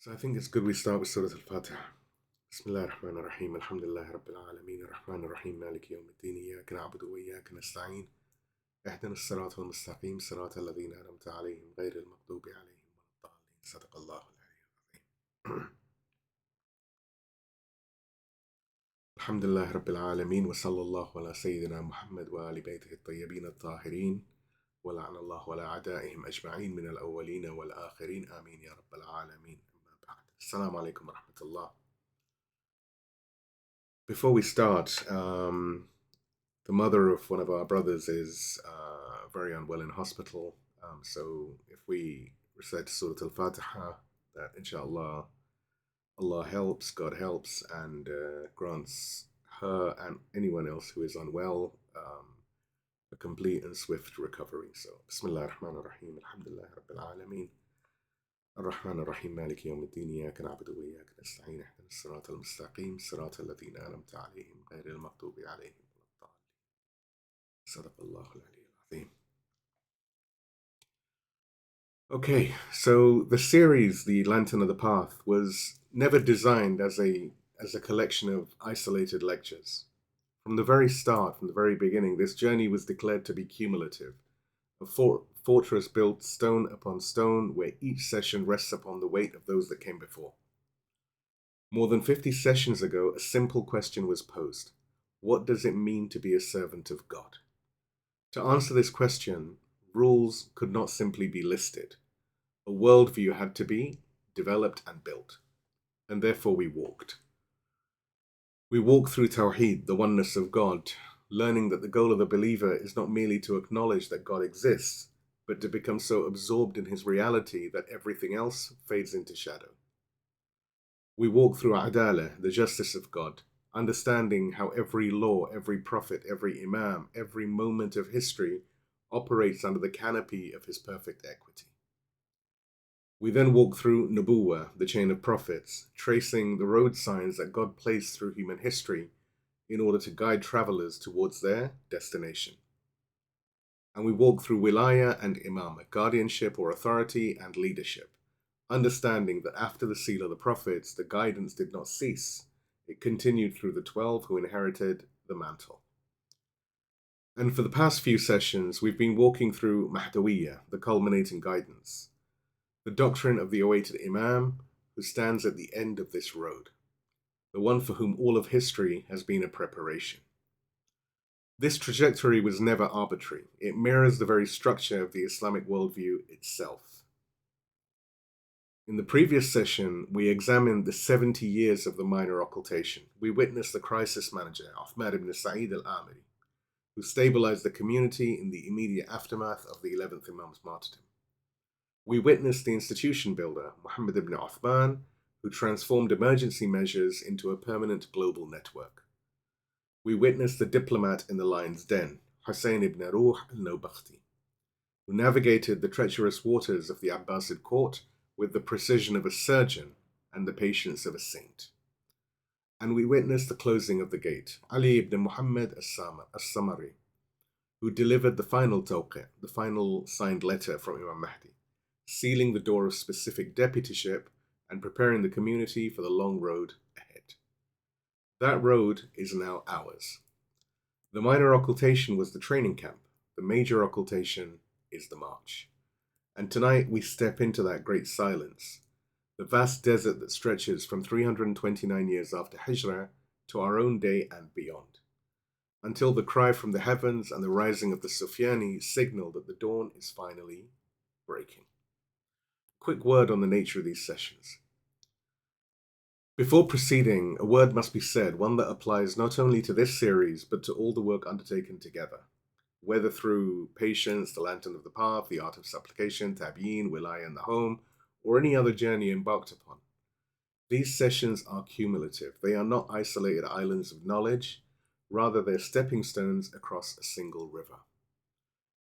So I think it's good we start with Surah Al-Fatiha. Bismillah ar-Rahman ar-Rahim. Alhamdulillah Rabbil Alameen. Ar-Rahman ar-Rahim. Maliki yawm al-Din. Iyaka na'budu wa iyaka nasta'een. اهدنا الصراط المستقيم صراط الذين أنعمت عليهم غير المغضوب عليهم ولا الضالين صدق الله العلي العظيم. الحمد لله رب العالمين وصلى الله على سيدنا محمد وآل بيته الطيبين الطاهرين ولعن الله ولا أعدائهم أجمعين من الأولين والآخرين آمين يا رب العالمين. أما بعد. السلام عليكم ورحمة الله. Before we start, the mother of one of our brothers is very unwell in hospital. So if we recite Surah Al-Fatiha, that inshallah Allah helps, God helps, and grants her and anyone else who is unwell a complete and swift recovery. So Bismillah ar-Rahman ar-Rahim. Alhamdulillah Rabbil Alameen. الرحمن الرحيم مالك يوم الدين إياك نعبد وإياك نستعين اهدنا الصراط المستقيم صراط الذين أنعمت عليهم غير المغضوب عليهم ولا الضالين صدق الله العلي العظيم. Okay, so the series, The Lantern of the Path, was never designed as a collection of isolated lectures. From the very start, from the very beginning, this journey was declared to be cumulative, a fortress built stone upon stone, where each session rests upon the weight of those that came before. More than 50 sessions ago, a simple question was posed. What does it mean to be a servant of God? To answer this question, rules could not simply be listed. A worldview had to be developed and built, and therefore we walked. We walk through Tawheed, the oneness of God, learning that the goal of the believer is not merely to acknowledge that God exists, but to become so absorbed in his reality that everything else fades into shadow. We walk through Adalah, the justice of God, understanding how every law, every prophet, every Imam, every moment of history operates under the canopy of his perfect equity. We then walk through Nubuwah, the chain of prophets, tracing the road signs that God placed through human history in order to guide travelers towards their destination. And we walk through Wilayah and Imam, guardianship or authority and leadership, understanding that after the seal of the prophets, the guidance did not cease. It continued through the 12 who inherited the mantle. And for the past few sessions, we've been walking through Mahdawiyyah, the culminating guidance, the doctrine of the awaited Imam who stands at the end of this road, the one for whom all of history has been a preparation. This trajectory was never arbitrary. It mirrors the very structure of the Islamic worldview itself. In the previous session, we examined the 70 years of the Minor Occultation. We witnessed the crisis manager, Uthman ibn Sa'id al-Amiri, who stabilized the community in the immediate aftermath of the 11th Imam's martyrdom. We witnessed the institution builder, Muhammad ibn Uthman, who transformed emergency measures into a permanent global network. We witnessed the diplomat in the lion's den, Hussein ibn Ruh al-Nawbakhti, who navigated the treacherous waters of the Abbasid court with the precision of a surgeon and the patience of a saint. And we witnessed the closing of the gate, Ali ibn Muhammad as-Samari, who delivered the final tawqi', the final signed letter from Imam Mahdi, sealing the door of specific deputyship and preparing the community for the long road ahead. That road is now ours. The Minor Occultation was the training camp. The Major Occultation is the march. And tonight we step into that great silence, the vast desert that stretches from 329 years after Hijrah to our own day and beyond, until the cry from the heavens and the rising of the Sufyani signal that the dawn is finally breaking. Quick word on the nature of these sessions. Before proceeding, a word must be said, one that applies not only to this series, but to all the work undertaken together, whether through Patience, the Lantern of the Path, the Art of Supplication, Tabyin, Wilayah and the Home, or any other journey embarked upon. These sessions are cumulative. They are not isolated islands of knowledge, rather they're stepping stones across a single river.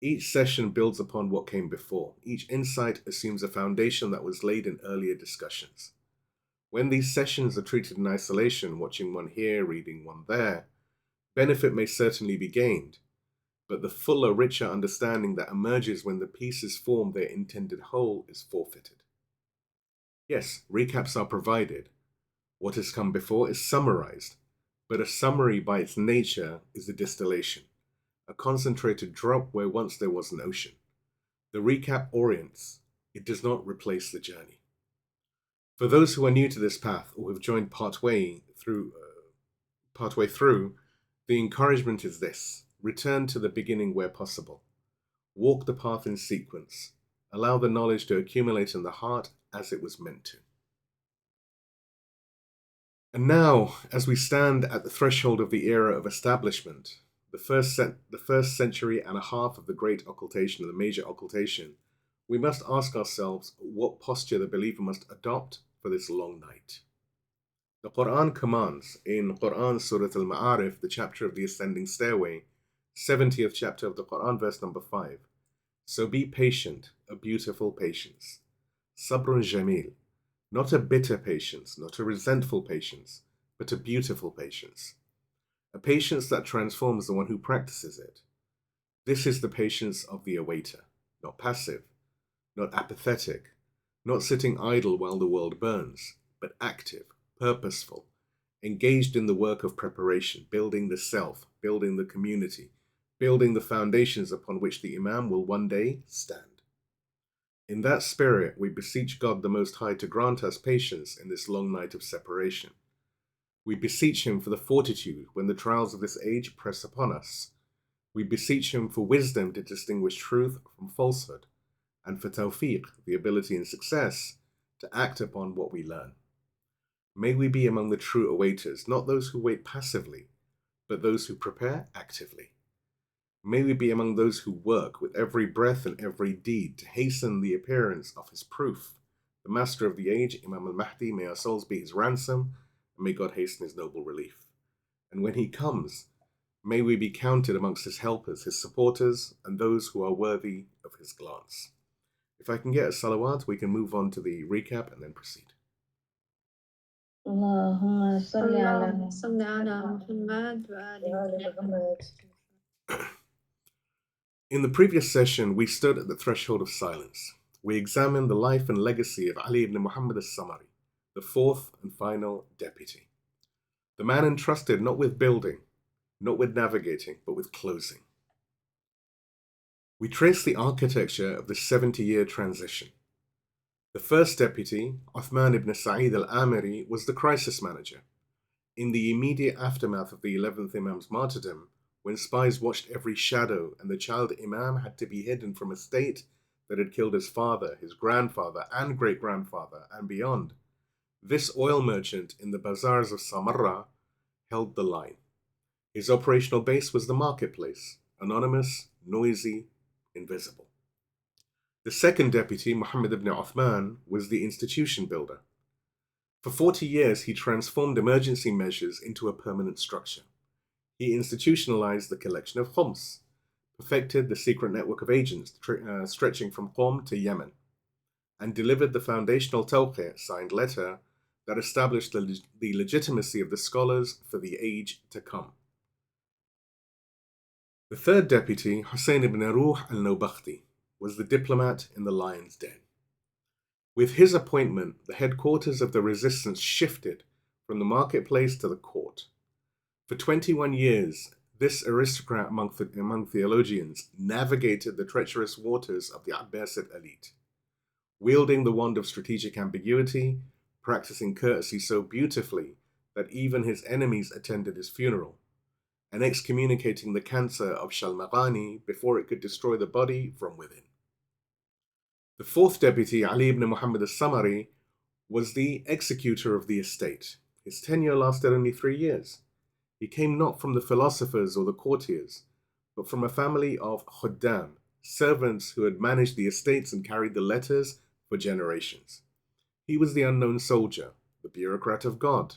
Each session builds upon what came before. Each insight assumes a foundation that was laid in earlier discussions. When these sessions are treated in isolation, watching one here, reading one there, benefit may certainly be gained, but the fuller, richer understanding that emerges when the pieces form their intended whole is forfeited. Yes, recaps are provided. What has come before is summarized, but a summary by its nature is a distillation, a concentrated drop where once there was an ocean. The recap orients, it does not replace the journey. For those who are new to this path or have joined partway through, the encouragement is this: return to the beginning where possible. Walk the path in sequence. Allow the knowledge to accumulate in the heart as it was meant to. And now, as we stand at the threshold of the era of establishment, the first century and a half of the great occultation, of the major occultation, we must ask ourselves what posture the believer must adopt for this long night. The Quran commands in Quran Surah Al-Ma'arif, the chapter of the ascending stairway, 70th chapter of the Quran, verse number 5. So be patient, a beautiful patience. Sabrun Jamil. Not a bitter patience, not a resentful patience, but a beautiful patience. A patience that transforms the one who practices it. This is the patience of the awaiter, not passive, not apathetic, not sitting idle while the world burns, but active, purposeful, engaged in the work of preparation, building the self, building the community, building the foundations upon which the Imam will one day stand. In that spirit, we beseech God the Most High to grant us patience in this long night of separation. We beseech Him for the fortitude when the trials of this age press upon us. We beseech Him for wisdom to distinguish truth from falsehood, and for tawfiq, the ability and success to act upon what we learn. May we be among the true awaiters, not those who wait passively, but those who prepare actively. May we be among those who work with every breath and every deed to hasten the appearance of his proof, the master of the age, Imam al-Mahdi, may our souls be his ransom, and may God hasten his noble relief. And when he comes, may we be counted amongst his helpers, his supporters, and those who are worthy of his glance. If I can get a salawat, we can move on to the recap and then proceed. Allahumma salli ala Muhammad wa ali Muhammad. In the previous session, we stood at the threshold of silence. We examined the life and legacy of Ali ibn Muhammad al-Samari, the fourth and final deputy. The man entrusted not with building, not with navigating, but with closing. We trace the architecture of the 70-year transition. The first deputy, Uthman ibn Sa'id al-Amiri, was the crisis manager. In the immediate aftermath of the 11th Imam's martyrdom, when spies watched every shadow and the child Imam had to be hidden from a state that had killed his father, his grandfather, and great-grandfather, and beyond, this oil merchant in the bazaars of Samarra held the line. His operational base was the marketplace, anonymous, noisy, invisible. The second deputy, Muhammad ibn Uthman, was the institution builder. For 40 years, he transformed emergency measures into a permanent structure. He institutionalized the collection of khums, perfected the secret network of agents stretching from Qom to Yemen, and delivered the foundational tawqi', signed letter, that established the legitimacy of the scholars for the age to come. The third deputy, Hussein ibn Ruh al-Nawbakhti, was the diplomat in the lion's den. With his appointment, the headquarters of the resistance shifted from the marketplace to the court. For 21 years, this aristocrat among theologians navigated the treacherous waters of the Abbasid elite, wielding the wand of strategic ambiguity, practicing courtesy so beautifully that even his enemies attended his funeral, and excommunicating the cancer of Shalmaghani before it could destroy the body from within. The fourth deputy, Ali ibn Muhammad al-Samari, was the executor of the estate. His tenure lasted only 3 years. He came not from the philosophers or the courtiers, but from a family of khuddam, servants who had managed the estates and carried the letters for generations. He was the unknown soldier, the bureaucrat of God,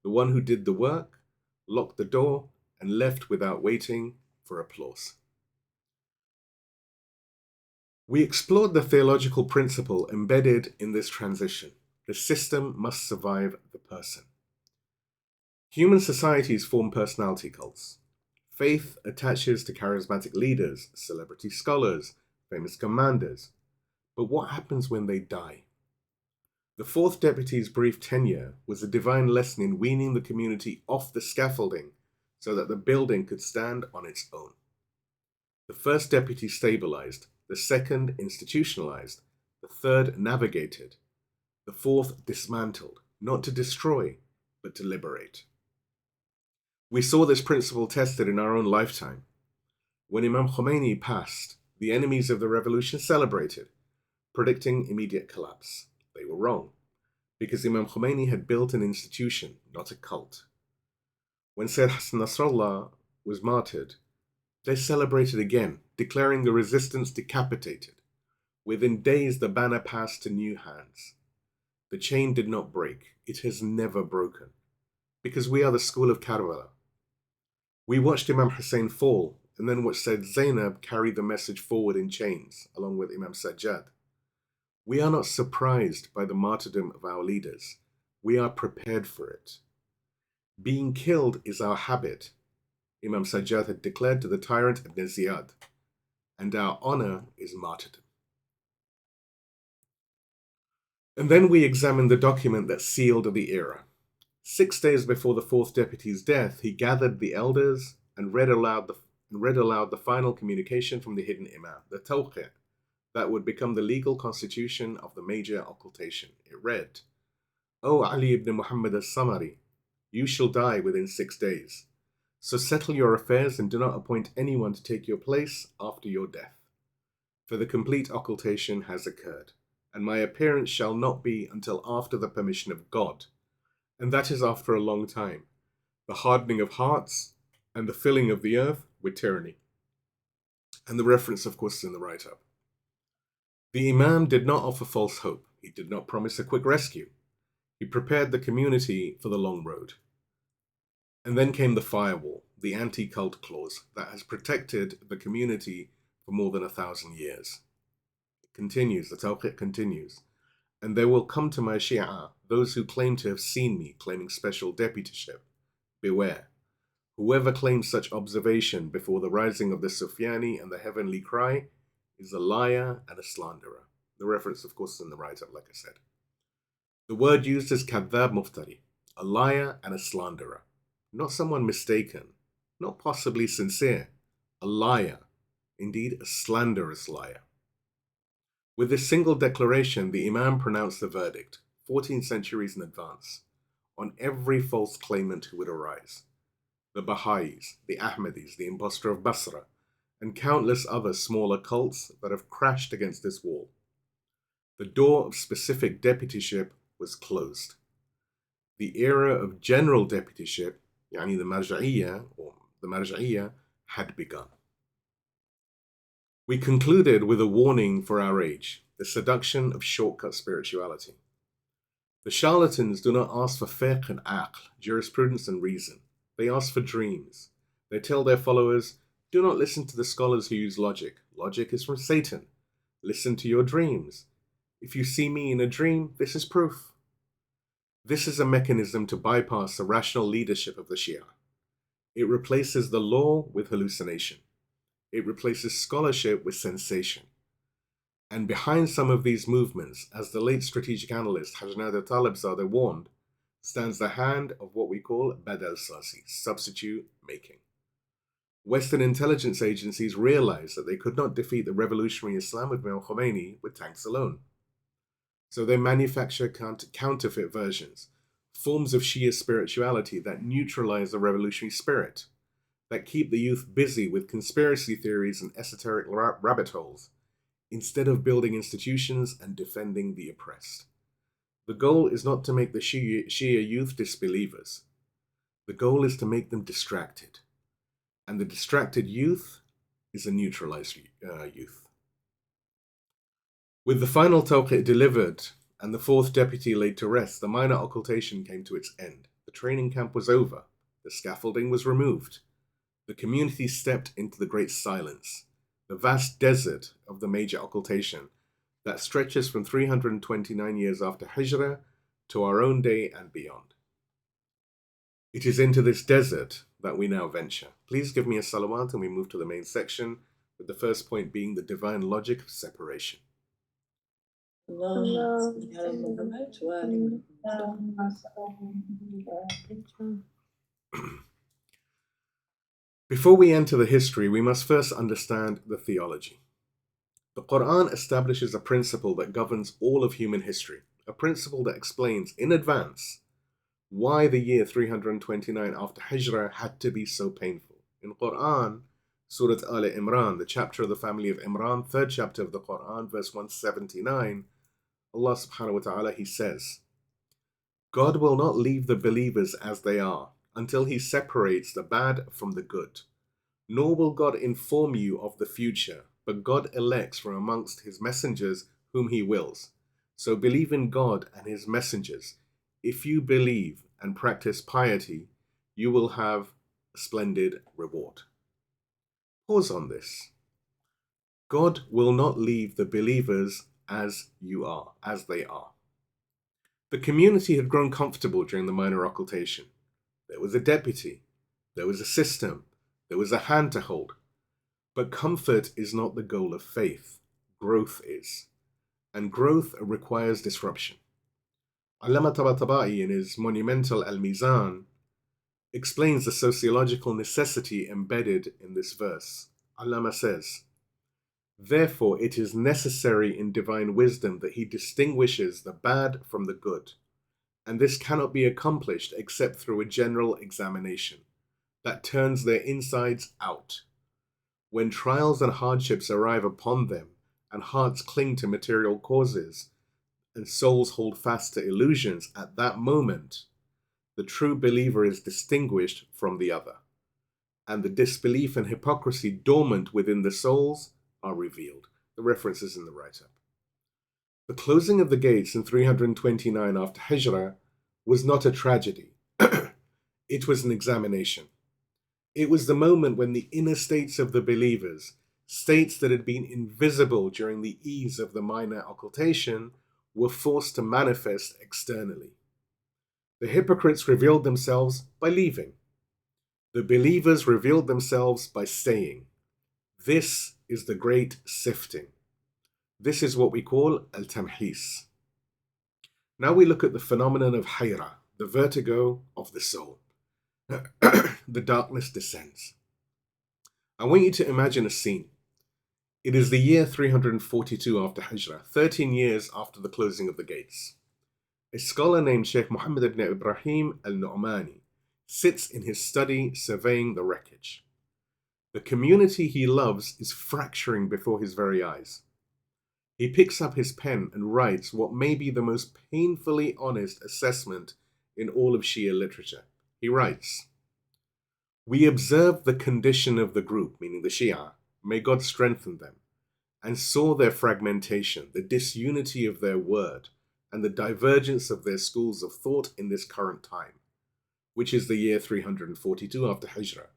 the one who did the work, locked the door, and left without waiting for applause. We explored the theological principle embedded in this transition. The system must survive the person. Human societies form personality cults. Faith attaches to charismatic leaders, celebrity scholars, famous commanders. But what happens when they die? The fourth deputy's brief tenure was a divine lesson in weaning the community off the scaffolding so that the building could stand on its own. The first deputy stabilized, the second institutionalized, the third navigated, the fourth dismantled, not to destroy, but to liberate. We saw this principle tested in our own lifetime. When Imam Khomeini passed, the enemies of the revolution celebrated, predicting immediate collapse. They were wrong, because Imam Khomeini had built an institution, not a cult. When Sayyid Hassan Nasrallah was martyred, they celebrated again, declaring the resistance decapitated. Within days, the banner passed to new hands. The chain did not break. It has never broken, because we are the school of Karbala. We watched Imam Hussein fall, and then watched Sayyid Zainab carry the message forward in chains, along with Imam Sajjad. We are not surprised by the martyrdom of our leaders. We are prepared for it. Being killed is our habit, Imam Sajjad had declared to the tyrant Ibn Ziyad, and our honor is martyrdom. And then we examine the document that sealed the era. 6 days before the fourth deputy's death, he gathered the elders and read aloud the final communication from the hidden Imam, the Tawqi', that would become the legal constitution of the Major Occultation. It read, "O Ali ibn Muhammad al-Samari, you shall die within 6 days. So settle your affairs and do not appoint anyone to take your place after your death. For the complete occultation has occurred, and my appearance shall not be until after the permission of God, and that is after a long time, the hardening of hearts and the filling of the earth with tyranny." And the reference, of course, is in the write-up. The Imam did not offer false hope. He did not promise a quick rescue. He prepared the community for the long road. And then came the firewall, the anti-cult clause that has protected the community for more than 1,000 years. It continues, the Tawqi' continues. "And there will come to my Shia those who claim to have seen me, claiming special deputyship. Beware. Whoever claims such observation before the rising of the Sufyani and the heavenly cry is a liar and a slanderer." The reference, of course, is in the write-up, like I said. The word used is kadhab muftari, a liar and a slanderer. Not someone mistaken, not possibly sincere, a liar, indeed a slanderous liar. With this single declaration, the Imam pronounced the verdict, 14 centuries in advance, on every false claimant who would arise. The Baha'is, the Ahmadis, the impostor of Basra, and countless other smaller cults that have crashed against this wall. The door of specific deputyship was closed. The era of general deputyship, yani the Marja'iyah, had begun. We concluded with a warning for our age, the seduction of shortcut spirituality. The charlatans do not ask for fiqh and aql, jurisprudence and reason. They ask for dreams. They tell their followers, "Do not listen to the scholars who use logic. Logic is from Satan. Listen to your dreams. If you see me in a dream, this is proof." This is a mechanism to bypass the rational leadership of the Shia. It replaces the law with hallucination. It replaces scholarship with sensation. And behind some of these movements, as the late strategic analyst Hajnada Talibzadeh warned, stands the hand of what we call badal sasi, substitute making. Western intelligence agencies realized that they could not defeat the revolutionary Islam of Imam Khomeini with tanks alone. So they manufacture counterfeit versions, forms of Shia spirituality that neutralize the revolutionary spirit, that keep the youth busy with conspiracy theories and esoteric rabbit holes, instead of building institutions and defending the oppressed. The goal is not to make the Shia youth disbelievers. The goal is to make them distracted. And the distracted youth is a neutralized youth. With the final Tawqi' delivered and the fourth deputy laid to rest, the minor occultation came to its end. The training camp was over. The scaffolding was removed. The community stepped into the great silence, the vast desert of the major occultation that stretches from 329 years after Hijrah to our own day and beyond. It is into this desert that we now venture. Please give me a salawat and we move to the main section, with the first point being the divine logic of separation. Before we enter the history, we must first understand the theology. The Quran establishes a principle that governs all of human history, a principle that explains in advance why the year 329 after Hijrah had to be so painful. In Quran, Surah Al-Imran, the chapter of the family of Imran, third chapter of the Quran, verse 179, Allah subhanahu wa ta'ala, He says, God will not leave the believers as they are until He separates the bad from the good. Nor will God inform you of the future, but God elects from amongst His messengers whom He wills. So believe in God and His messengers. If you believe and practice piety, you will have a splendid reward. Pause on this. God will not leave the believers as they are. The community had grown comfortable during the minor occultation. There was a deputy, there was a system, there was a hand to hold. But comfort is not the goal of faith. Growth is. And growth requires disruption. Allama Tabatabai, in his monumental al-Mizan, explains the sociological necessity embedded in this verse. Allama says, therefore it is necessary in divine wisdom that He distinguishes the bad from the good. And this cannot be accomplished except through a general examination that turns their insides out. When trials and hardships arrive upon them, and hearts cling to material causes, and souls hold fast to illusions, at that moment, the true believer is distinguished from the other, and the disbelief and hypocrisy dormant within the souls are revealed. The reference is in the write-up. The closing of the gates in 329 after Hijrah was not a tragedy. It was an examination. It was the moment when the inner states of the believers, states that had been invisible during the ease of the minor occultation, were forced to manifest externally. The hypocrites revealed themselves by leaving. The believers revealed themselves by staying. This is the great sifting. This is what we call al-Tamhis. Now we look at the phenomenon of Hayrah, the vertigo of the soul. The darkness descends. I want you to imagine a scene. It is the year 342 after Hijrah, 13 years after the closing of the gates. A scholar named Sheikh Muhammad ibn Ibrahim al-Nu'mani sits in his study surveying the wreckage. The community he loves is fracturing before his very eyes. He picks up his pen and writes what may be the most painfully honest assessment in all of Shia literature. He writes, we observed the condition of the group, meaning the Shia, may God strengthen them, and saw their fragmentation, the disunity of their word, and the divergence of their schools of thought in this current time, which is the year 342 after Hijrah.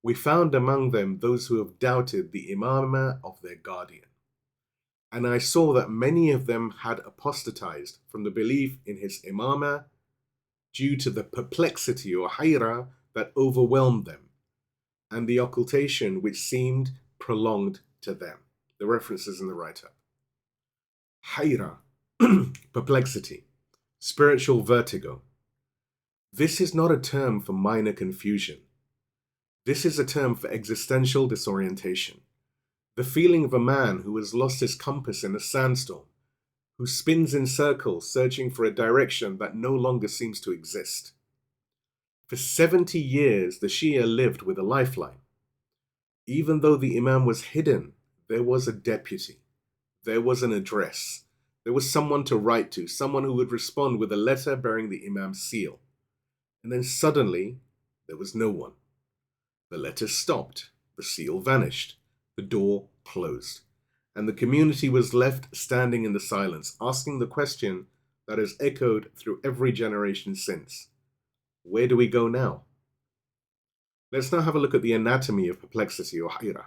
We found among them those who have doubted the imamah of their guardian. And I saw that many of them had apostatized from the belief in his imamah due to the perplexity or hayrah that overwhelmed them, and the occultation which seemed prolonged to them. The reference is in the write-up. Hayrah, perplexity, spiritual vertigo. This is not a term for minor confusion. This is a term for existential disorientation. The feeling of a man who has lost his compass in a sandstorm, who spins in circles searching for a direction that no longer seems to exist. For 70 years, the Shia lived with a lifeline. Even though the Imam was hidden, there was a deputy. There was an address. There was someone to write to, someone who would respond with a letter bearing the Imam's seal. And then suddenly, there was no one. The letter stopped. The seal vanished. The door closed. And the community was left standing in the silence, asking the question that has echoed through every generation since. Where do we go now? Let's now have a look at the anatomy of perplexity or hayrah.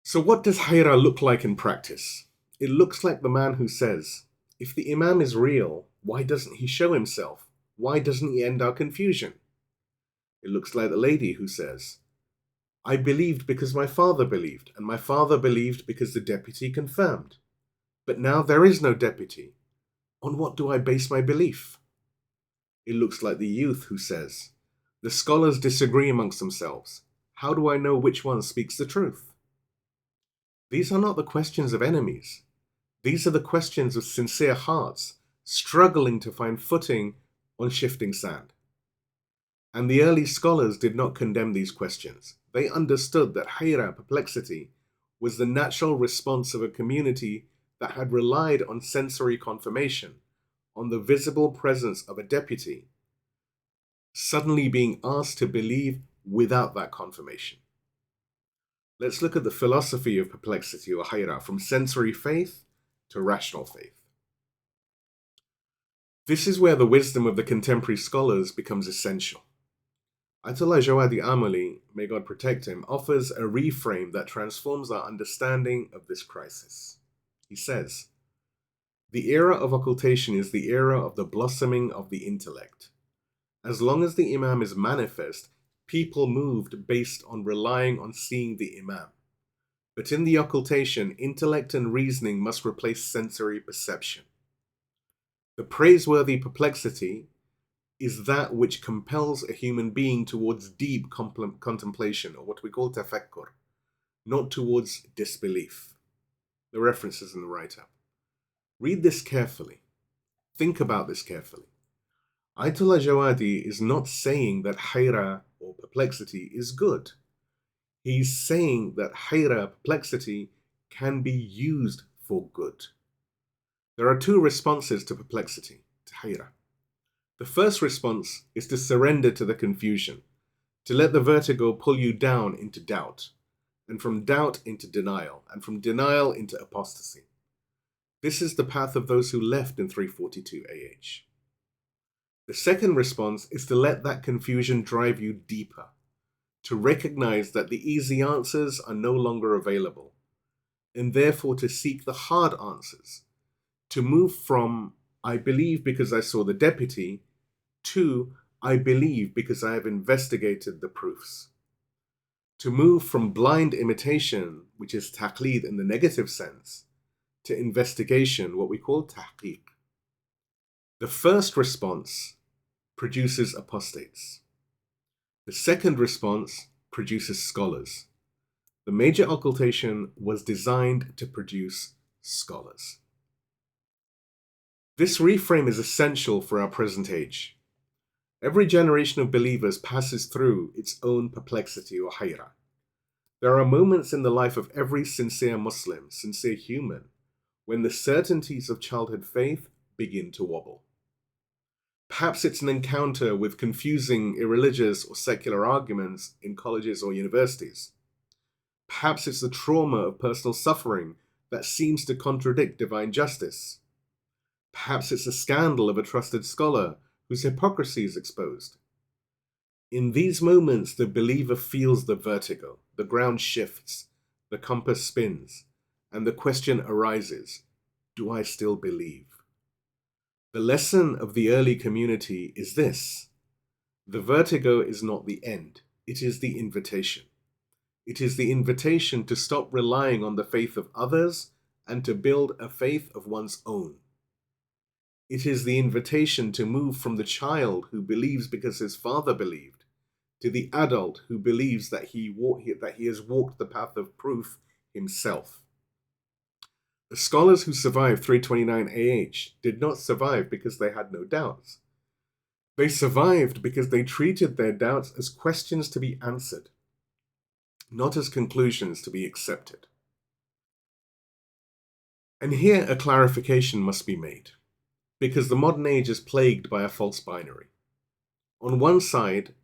So what does hayrah look like in practice? It looks like the man who says, if the Imam is real, why doesn't he show himself? Why doesn't he end our confusion? It looks like the lady who says, I believed because my father believed, and my father believed because the deputy confirmed. But now there is no deputy. On what do I base my belief? It looks like the youth who says, the scholars disagree amongst themselves. How do I know which one speaks the truth? These are not the questions of enemies. These are the questions of sincere hearts struggling to find footing on shifting sand. And the early scholars did not condemn these questions. They understood that Hayrah, perplexity, was the natural response of a community that had relied on sensory confirmation, on the visible presence of a deputy, suddenly being asked to believe without that confirmation. Let's look at the philosophy of perplexity or Hayrah from sensory faith to rational faith. This is where the wisdom of the contemporary scholars becomes essential. Ayatollah Jawadi Amali, may God protect him, offers a reframe that transforms our understanding of this crisis. He says, the era of occultation is the era of the blossoming of the intellect. As long as the Imam is manifest, people moved based on relying on seeing the Imam. But in the occultation, intellect and reasoning must replace sensory perception. The praiseworthy perplexity is that which compels a human being towards deep contemplation, or what we call tafakkur, not towards disbelief. The references in the write-up. Read this carefully. Think about this carefully. Ayatollah Jawadi is not saying that Hayrah or perplexity is good. He's saying that Hayrah, perplexity, can be used for good. There are two responses to perplexity, to Hayrah. The first response is to surrender to the confusion, to let the vertigo pull you down into doubt, and from doubt into denial, and from denial into apostasy. This is the path of those who left in 342 AH. The second response is to let that confusion drive you deeper, to recognize that the easy answers are no longer available, and therefore to seek the hard answers, to move from I believe because I saw the deputy to I believe because I have investigated the proofs. To move from blind imitation, which is taqlid in the negative sense, to investigation, what we call tahqiq. The first response produces apostates. The second response produces scholars. The major occultation was designed to produce scholars. This reframe is essential for our present age. Every generation of believers passes through its own perplexity or hayrah. There are moments in the life of every sincere Muslim, sincere human, when the certainties of childhood faith begin to wobble. Perhaps it's an encounter with confusing irreligious or secular arguments in colleges or universities. Perhaps it's the trauma of personal suffering that seems to contradict divine justice. Perhaps it's a scandal of a trusted scholar whose hypocrisy is exposed. In these moments, the believer feels the vertigo, the ground shifts, the compass spins, and the question arises, do I still believe? The lesson of the early community is this: the vertigo is not the end, it is the invitation. It is the invitation to stop relying on the faith of others and to build a faith of one's own. It is the invitation to move from the child who believes because his father believed to the adult who believes that he has walked the path of proof himself. The scholars who survived 329 AH did not survive because they had no doubts. They survived because they treated their doubts as questions to be answered, not as conclusions to be accepted. And here a clarification must be made, because the modern age is plagued by a false binary. On one side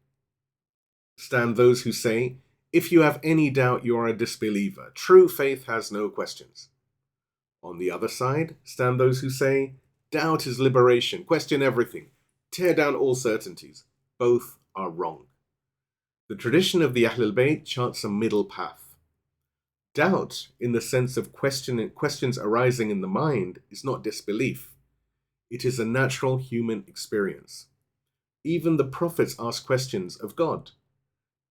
stand those who say, if you have any doubt, you are a disbeliever. True faith has no questions. On the other side stand those who say, doubt is liberation, question everything, tear down all certainties. Both are wrong. The tradition of the Ahlul Bayt charts a middle path. Doubt, in the sense of questions arising in the mind, is not disbelief. It is a natural human experience. Even the prophets ask questions of God.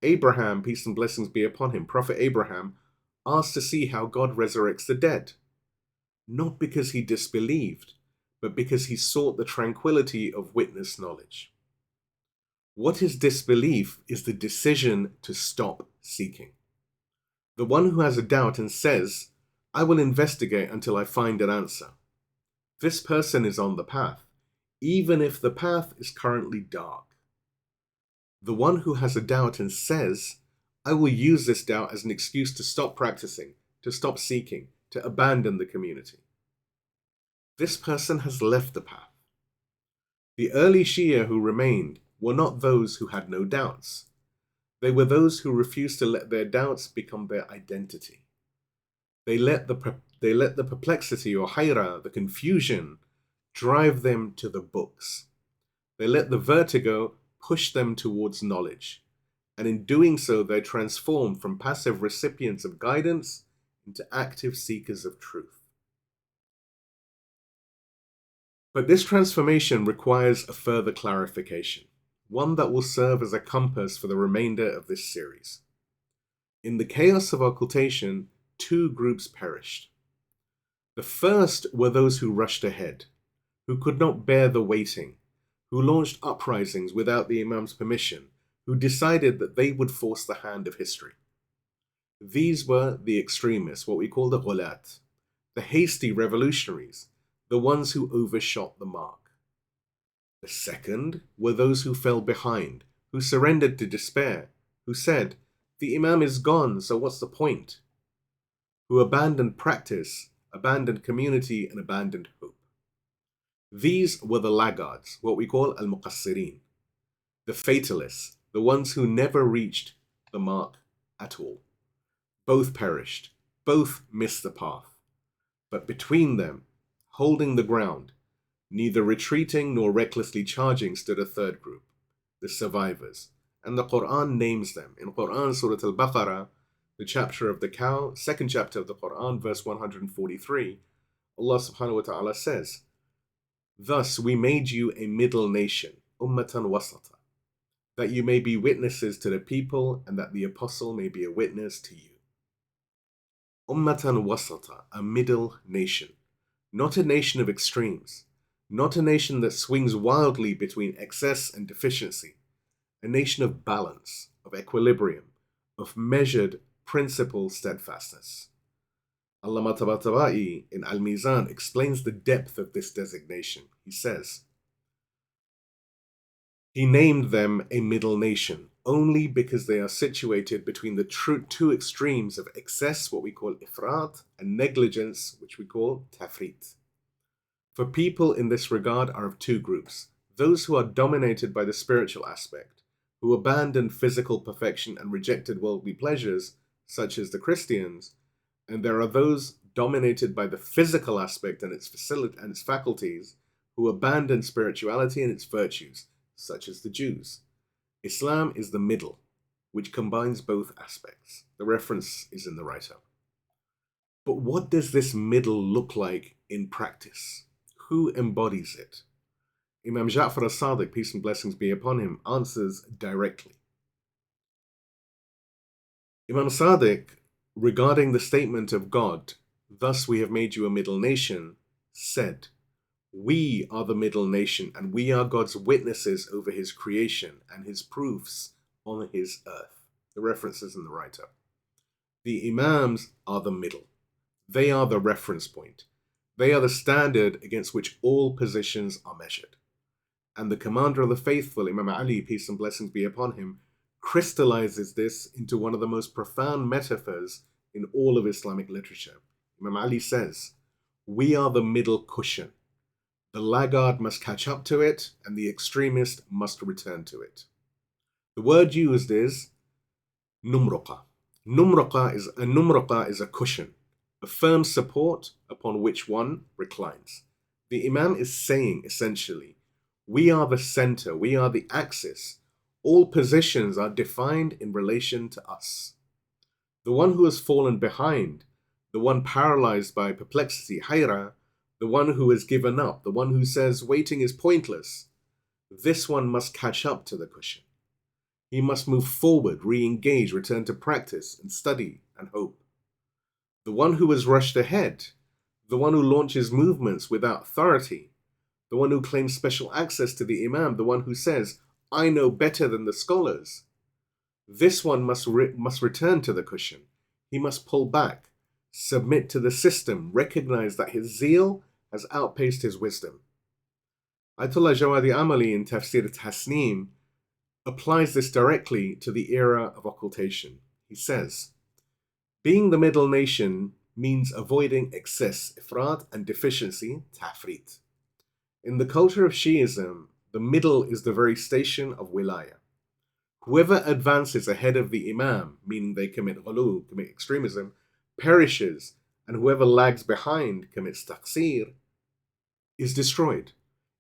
Abraham, peace and blessings be upon him, Prophet Abraham, asked to see how God resurrects the dead. not because he disbelieved, but because he sought the tranquility of witness knowledge. What is disbelief is the decision to stop seeking. The one who has a doubt and says, I will investigate until I find an answer. This person is on the path, even if the path is currently dark. The one who has a doubt and says, I will use this doubt as an excuse to stop practicing, to stop seeking, to abandon the community. This person has left the path. The early Shia who remained were not those who had no doubts. They were those who refused to let their doubts become their identity. They let the perplexity or hayrah, the confusion, drive them to the books. They let the vertigo push them towards knowledge. And in doing so, they transform from passive recipients of guidance into active seekers of truth. But this transformation requires a further clarification, one that will serve as a compass for the remainder of this series. In the chaos of occultation, two groups perished. The first were those who rushed ahead, who could not bear the waiting, who launched uprisings without the Imam's permission, who decided that they would force the hand of history. These were the extremists, what we call the ghulat, the hasty revolutionaries, the ones who overshot the mark. The second were those who fell behind, who surrendered to despair, who said, the Imam is gone, so what's the point? Who abandoned practice, abandoned community, and abandoned hope. These were the laggards, what we call al-Muqassirin, the fatalists, the ones who never reached the mark at all. Both perished, both missed the path. But between them, holding the ground, neither retreating nor recklessly charging, stood a third group, the survivors. And the Quran names them. In Quran, Surah Al-Baqarah, the chapter of the cow, second chapter of the Quran, verse 143, Allah subhanahu wa ta'ala says, thus we made you a middle nation, ummatan wasata, that you may be witnesses to the people and that the apostle may be a witness to you. Ummatan wasata, a middle nation, not a nation of extremes, not a nation that swings wildly between excess and deficiency, a nation of balance, of equilibrium, of measured principle steadfastness. Allama Tabatabai in al-Mizan explains the depth of this designation. He says, he named them a middle nation only because they are situated between the two extremes of excess, what we call ifrat, and negligence, which we call tafrit. For people in this regard are of two groups, those who are dominated by the spiritual aspect, who abandoned physical perfection and rejected worldly pleasures, such as the Christians, and there are those dominated by the physical aspect and its faculties, who abandon spirituality and its virtues, such as the Jews. Islam is the middle, which combines both aspects. The reference is in the write-up. But what does this middle look like in practice? Who embodies it? Imam Ja'far al-Sadiq, peace and blessings be upon him, answers directly. Imam Sadiq, regarding the statement of God, thus we have made you a middle nation, said, we are the middle nation and we are God's witnesses over his creation and his proofs on his earth. The references in the write-up. The Imams are the middle. They are the reference point. They are the standard against which all positions are measured. And the commander of the faithful, Imam Ali, peace and blessings be upon him, crystallizes this into one of the most profound metaphors in all of Islamic literature. Imam Ali says, we are the middle cushion. The laggard must catch up to it, and the extremist must return to it. The word used is numruqa. Numruqa is a cushion, a firm support upon which one reclines. The Imam is saying, essentially, we are the center, we are the axis. All positions are defined in relation to us. The one who has fallen behind, the one paralyzed by perplexity, hayrah, the one who has given up, the one who says waiting is pointless, this one must catch up to the cushion. He must move forward, re-engage, return to practice and study and hope. The one who has rushed ahead, the one who launches movements without authority, the one who claims special access to the Imam, the one who says, I know better than the scholars. This one must return to the cushion. He must pull back, submit to the system, recognize that his zeal has outpaced his wisdom. Ayatollah Jawadi Amali in Tafsir Tasneem applies this directly to the era of occultation. He says, being the middle nation means avoiding excess, ifrat, and deficiency, tafrit. In the culture of Shiism, the middle is the very station of Wilayah. Whoever advances ahead of the Imam, meaning they commit ghulu, commit extremism, perishes, and whoever lags behind, commits taqsir, is destroyed.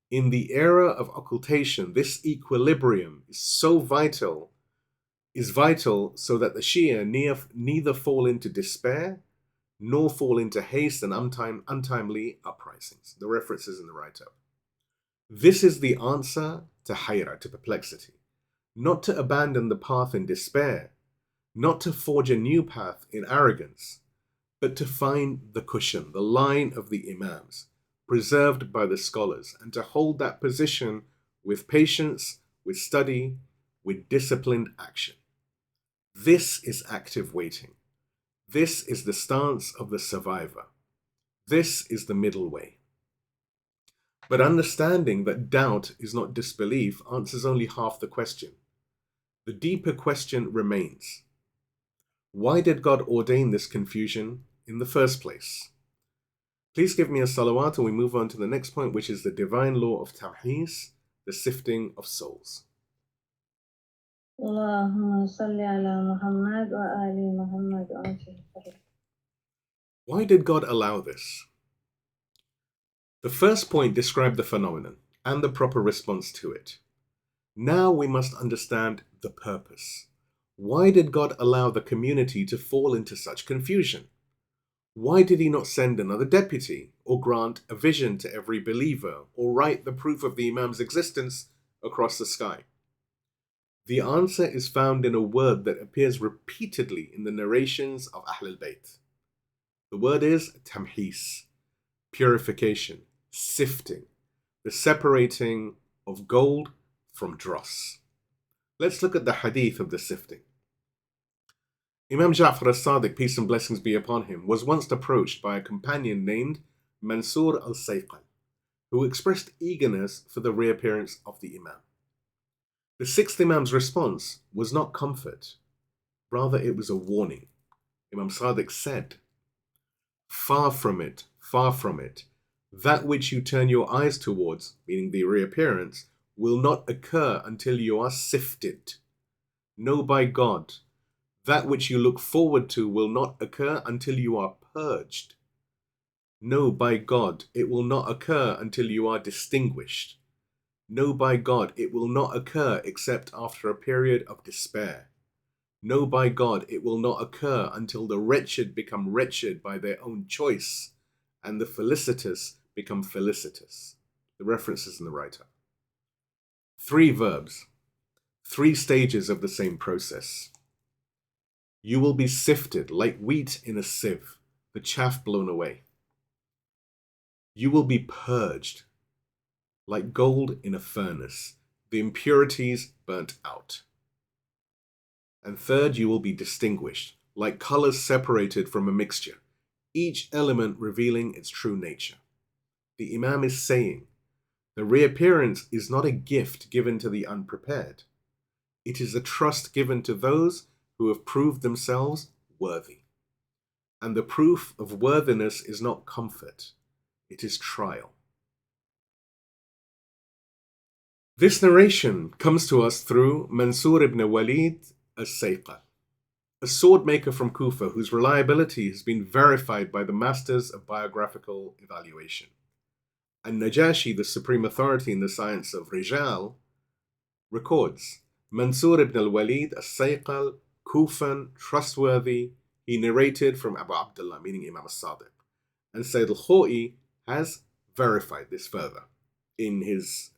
In the era of occultation, this equilibrium is vital so that the Shia neither fall into despair nor fall into haste and untimely uprisings. The reference is in the write-up. This is the answer to Hayrah, to perplexity. Not to abandon the path in despair, not to forge a new path in arrogance, but to find the cushion, the line of the Imams, preserved by the scholars, and to hold that position with patience, with study, with disciplined action. This is active waiting. This is the stance of the survivor. This is the middle way. But understanding that doubt is not disbelief answers only half the question. The deeper question remains. Why did God ordain this confusion in the first place? Please give me a salawat and we move on to the next point, which is the Divine Law of Tamhis, the sifting of souls. Allahumma salli ala Muhammad wa ali Muhammad wa ajil. Why did God allow this? The first point described the phenomenon and the proper response to it. Now we must understand the purpose. Why did God allow the community to fall into such confusion? Why did he not send another deputy, or grant a vision to every believer, or write the proof of the Imam's existence across the sky? The answer is found in a word that appears repeatedly in the narrations of Ahl al-Bayt. The word is tamhis, purification, sifting, the separating of gold from dross. Let's look at the hadith of the sifting. Imam Ja'far al-Sadiq, peace and blessings be upon him, was once approached by a companion named Mansur al-Sayqal, who expressed eagerness for the reappearance of the Imam. The sixth Imam's response was not comfort, rather it was a warning. Imam Sadiq said, far from it, that which you turn your eyes towards, meaning the reappearance, will not occur until you are sifted. Know by God, that which you look forward to will not occur until you are purged. Know by God, it will not occur until you are distinguished. Know by God, it will not occur except after a period of despair. Know by God, it will not occur until the wretched become wretched by their own choice and the felicitous become felicitous. The reference is in the write-up. 3 verbs, 3 stages of the same process. You will be sifted like wheat in a sieve, the chaff blown away. You will be purged like gold in a furnace, the impurities burnt out. And third, you will be distinguished, like colors separated from a mixture, each element revealing its true nature. The Imam is saying, the reappearance is not a gift given to the unprepared. It is a trust given to those who have proved themselves worthy. And the proof of worthiness is not comfort, it is trial. This narration comes to us through Mansur ibn Walid al-Sayqal, a sword maker from Kufa whose reliability has been verified by the masters of biographical evaluation. And Najashi, the supreme authority in the science of Rijal, records, Mansur ibn al-Walid al-Sayqal, Kufan, trustworthy, he narrated from Abu Abdullah, meaning Imam al-Sadiq. And Sayyid al-Khoi has verified this further in his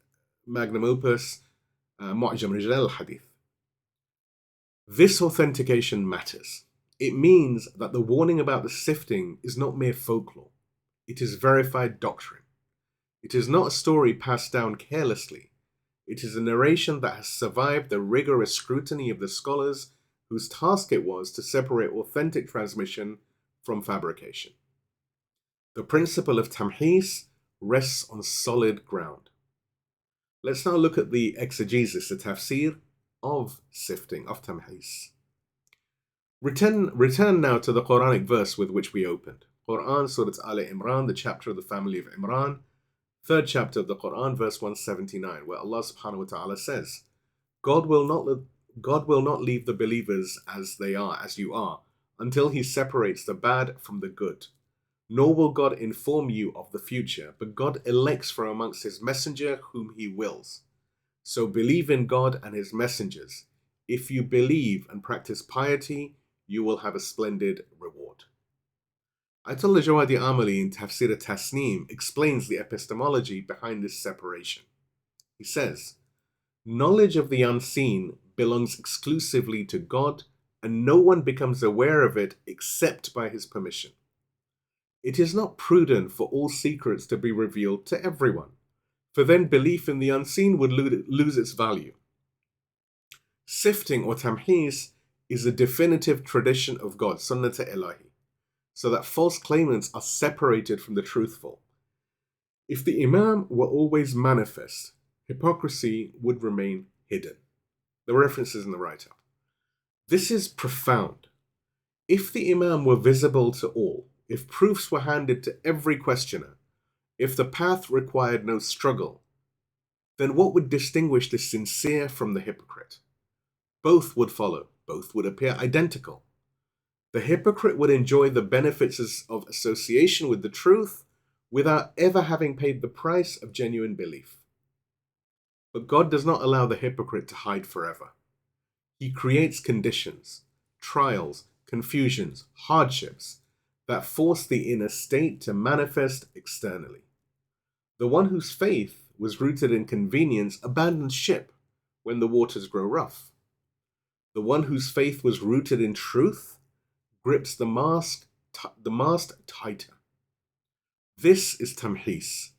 magnum opus, Mu'jam Rijal al-Hadith. This authentication matters. It means that the warning about the sifting is not mere folklore. It is verified doctrine. It is not a story passed down carelessly. It is a narration that has survived the rigorous scrutiny of the scholars whose task it was to separate authentic transmission from fabrication. The principle of Tamhis rests on solid ground. Let's now look at the exegesis, the tafsir of Sifting, of Tamhis. Return now to the Quranic verse with which we opened. Quran, Surah Al-Imran, the chapter of the family of Imran, third chapter of the Quran, verse 179, where Allah subhanahu wa ta'ala says, God will not leave the believers as they are, as you are, until He separates the bad from the good. Nor will God inform you of the future, but God elects from amongst His messenger whom He wills. So believe in God and His messengers. If you believe and practice piety, you will have a splendid reward. Ayatollah Jawadi Amali in Tafsir al-Tasneem explains the epistemology behind this separation. He says, knowledge of the unseen belongs exclusively to God, and no one becomes aware of it except by His permission. It is not prudent for all secrets to be revealed to everyone, for then belief in the unseen would lose its value. Sifting or Tamhis is a definitive tradition of God, Sunnat Ilahi, so that false claimants are separated from the truthful. If the Imam were always manifest, hypocrisy would remain hidden. The reference is in the write-up. This is profound. If the Imam were visible to all, if proofs were handed to every questioner, if the path required no struggle, then what would distinguish the sincere from the hypocrite? Both would follow, both would appear identical. The hypocrite would enjoy the benefits of association with the truth without ever having paid the price of genuine belief. But God does not allow the hypocrite to hide forever. He creates conditions, trials, confusions, hardships that force the inner state to manifest externally. The one whose faith was rooted in convenience abandons ship when the waters grow rough. The one whose faith was rooted in truth grips the mast tighter. This is Tamhis.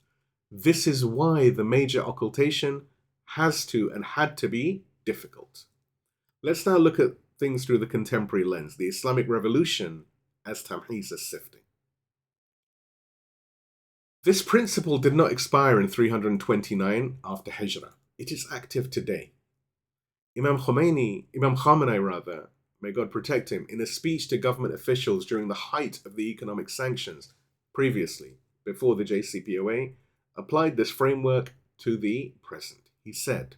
This is why the major occultation has to and had to be difficult. Let's now look at things through the contemporary lens, the Islamic revolution as Tamhis, as sifting. This principle did not expire in 329 after Hijrah. It is active today. Imam Khamenei, may God protect him, in a speech to government officials during the height of the economic sanctions previously, before the JCPOA, applied this framework to the present. He said,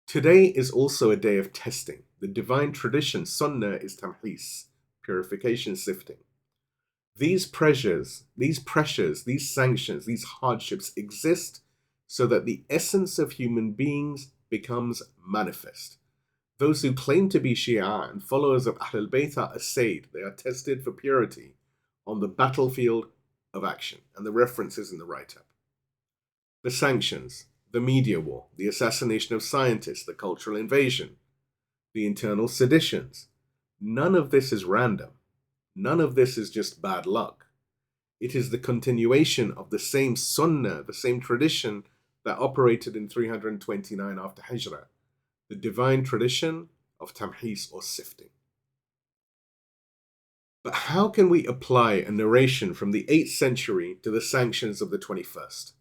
today is also a day of testing. The divine tradition, Sunnah, is Tamhis, purification, sifting. These pressures, these sanctions, these hardships exist so that the essence of human beings becomes manifest. Those who claim to be Shia and followers of Ahlul Bayt are assayed. They are tested for purity on the battlefield of action. And the references in the write-up. The sanctions, the media war, the assassination of scientists, the cultural invasion, the internal seditions. None of this is random. None of this is just bad luck. It is the continuation of the same sunnah, the same tradition that operated in 329 after Hijrah, the divine tradition of Tamhis or sifting. But how can we apply a narration from the 8th century to the sanctions of the 21st?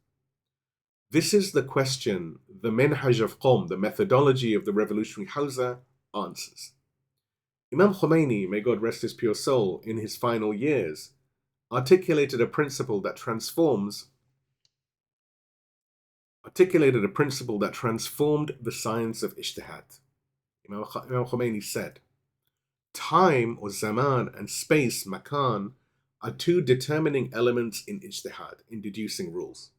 This is the question the Minhaj of Qom, the methodology of the revolutionary Hawza, answers. Imam Khomeini, may God rest his pure soul, in his final years, articulated a principle that transformed the science of ijtihad. Imam Khomeini said, time or zaman and space, makan, are two determining elements in ijtihad, in deducing rules.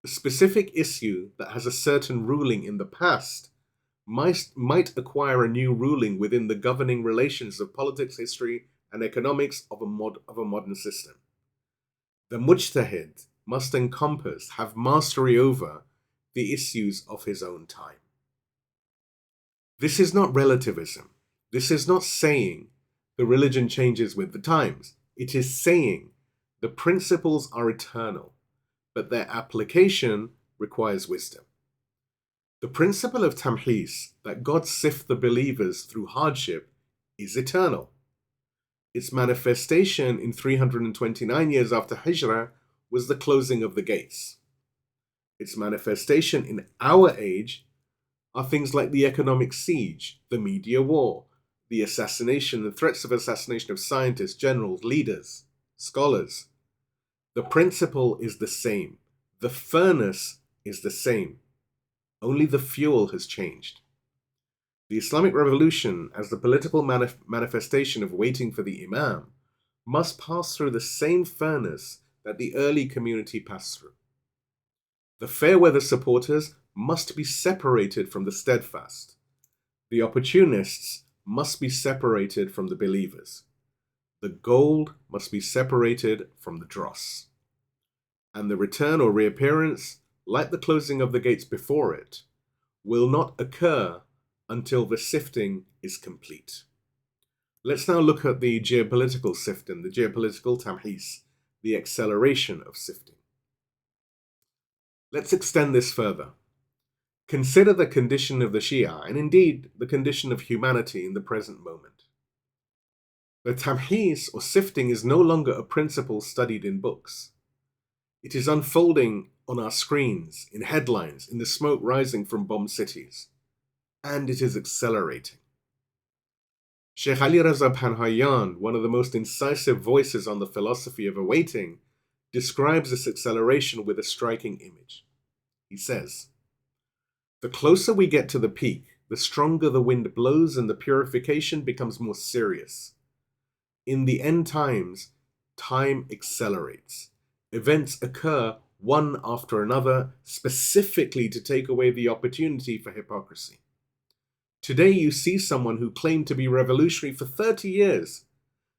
A specific issue that has a certain ruling in the past might acquire a new ruling within the governing relations of politics, history, and economics of a modern system. The mujtahid must encompass, have mastery over the issues of his own time. This is not relativism. This is not saying the religion changes with the times. It is saying The principles are eternal, but their application requires wisdom. The principle of Tamhis, that God sift the believers through hardship, is eternal. Its manifestation in 329 years after Hijrah was the closing of the gates. Its manifestation in our age are things like the economic siege, the media war, the assassination and threats of assassination of scientists, generals, leaders, scholars. The principle is the same. The furnace is the same. Only the fuel has changed. The Islamic revolution, as the political manifestation of waiting for the Imam, must pass through the same furnace that the early community passed through. The fair weather supporters must be separated from the steadfast. The opportunists must be separated from the believers. The gold must be separated from the dross. And the return or reappearance, like the closing of the gates before it, will not occur until the sifting is complete. Let's now look at the geopolitical sifting, the geopolitical tamhis, the acceleration of sifting. Let's extend this further. Consider the condition of the Shia, and indeed the condition of humanity in the present moment. The tamhis, or sifting, is no longer a principle studied in books. It is unfolding on our screens, in headlines, in the smoke rising from bombed cities. And it is accelerating. Sheikh Ali Raza Panhayan, one of the most incisive voices on the philosophy of awaiting, describes this acceleration with a striking image. He says, "The closer we get to the peak, the stronger the wind blows and the purification becomes more serious. In the end times, time accelerates. Events occur one after another, specifically to take away the opportunity for hypocrisy. Today you see someone who claimed to be revolutionary for 30 years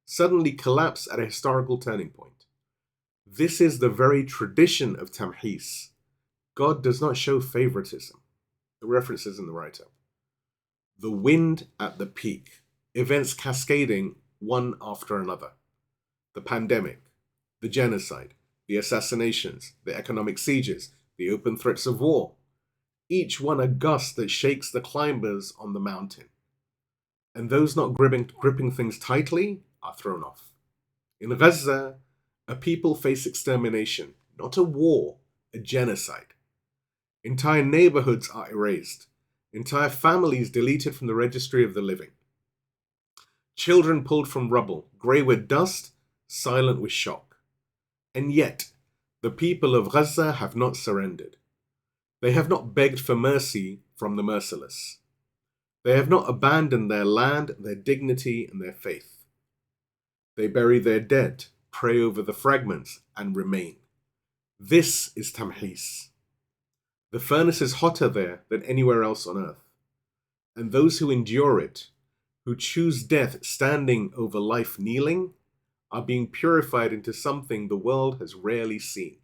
suddenly collapse at a historical turning point. This is the very tradition of Tamhis. God does not show favoritism." The reference is in the write-up. The wind at the peak, events cascading one after another. The pandemic, the genocide, the assassinations, the economic sieges, the open threats of war. Each one a gust that shakes the climbers on the mountain. And those not gripping things tightly are thrown off. In Gaza, a people face extermination, not a war, a genocide. Entire neighborhoods are erased. Entire families deleted from the registry of the living. Children pulled from rubble, grey with dust, silent with shock. And yet, the people of Gaza have not surrendered. They have not begged for mercy from the merciless. They have not abandoned their land, their dignity, and their faith. They bury their dead, pray over the fragments, and remain. This is Tamhis. The furnace is hotter there than anywhere else on earth. And those who endure it, who choose death standing over life kneeling, are being purified into something the world has rarely seen.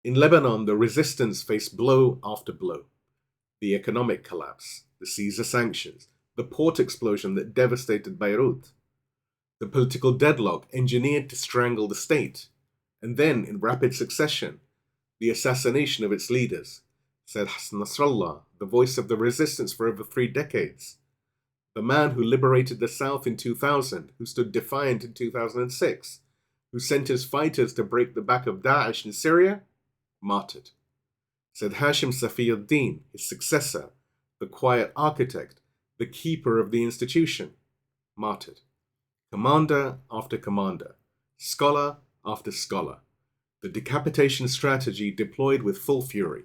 In Lebanon, the resistance faced blow after blow. The economic collapse, the Caesar sanctions, the port explosion that devastated Beirut, the political deadlock engineered to strangle the state, and then, in rapid succession, the assassination of its leaders, said Hassan Nasrallah, the voice of the resistance for over 3 decades, the man who liberated the South in 2000, who stood defiant in 2006, who sent his fighters to break the back of Daesh in Syria, martyred. Said Hashim Safiuddin, his successor, the quiet architect, the keeper of the institution, martyred. Commander after commander, scholar after scholar, the decapitation strategy deployed with full fury.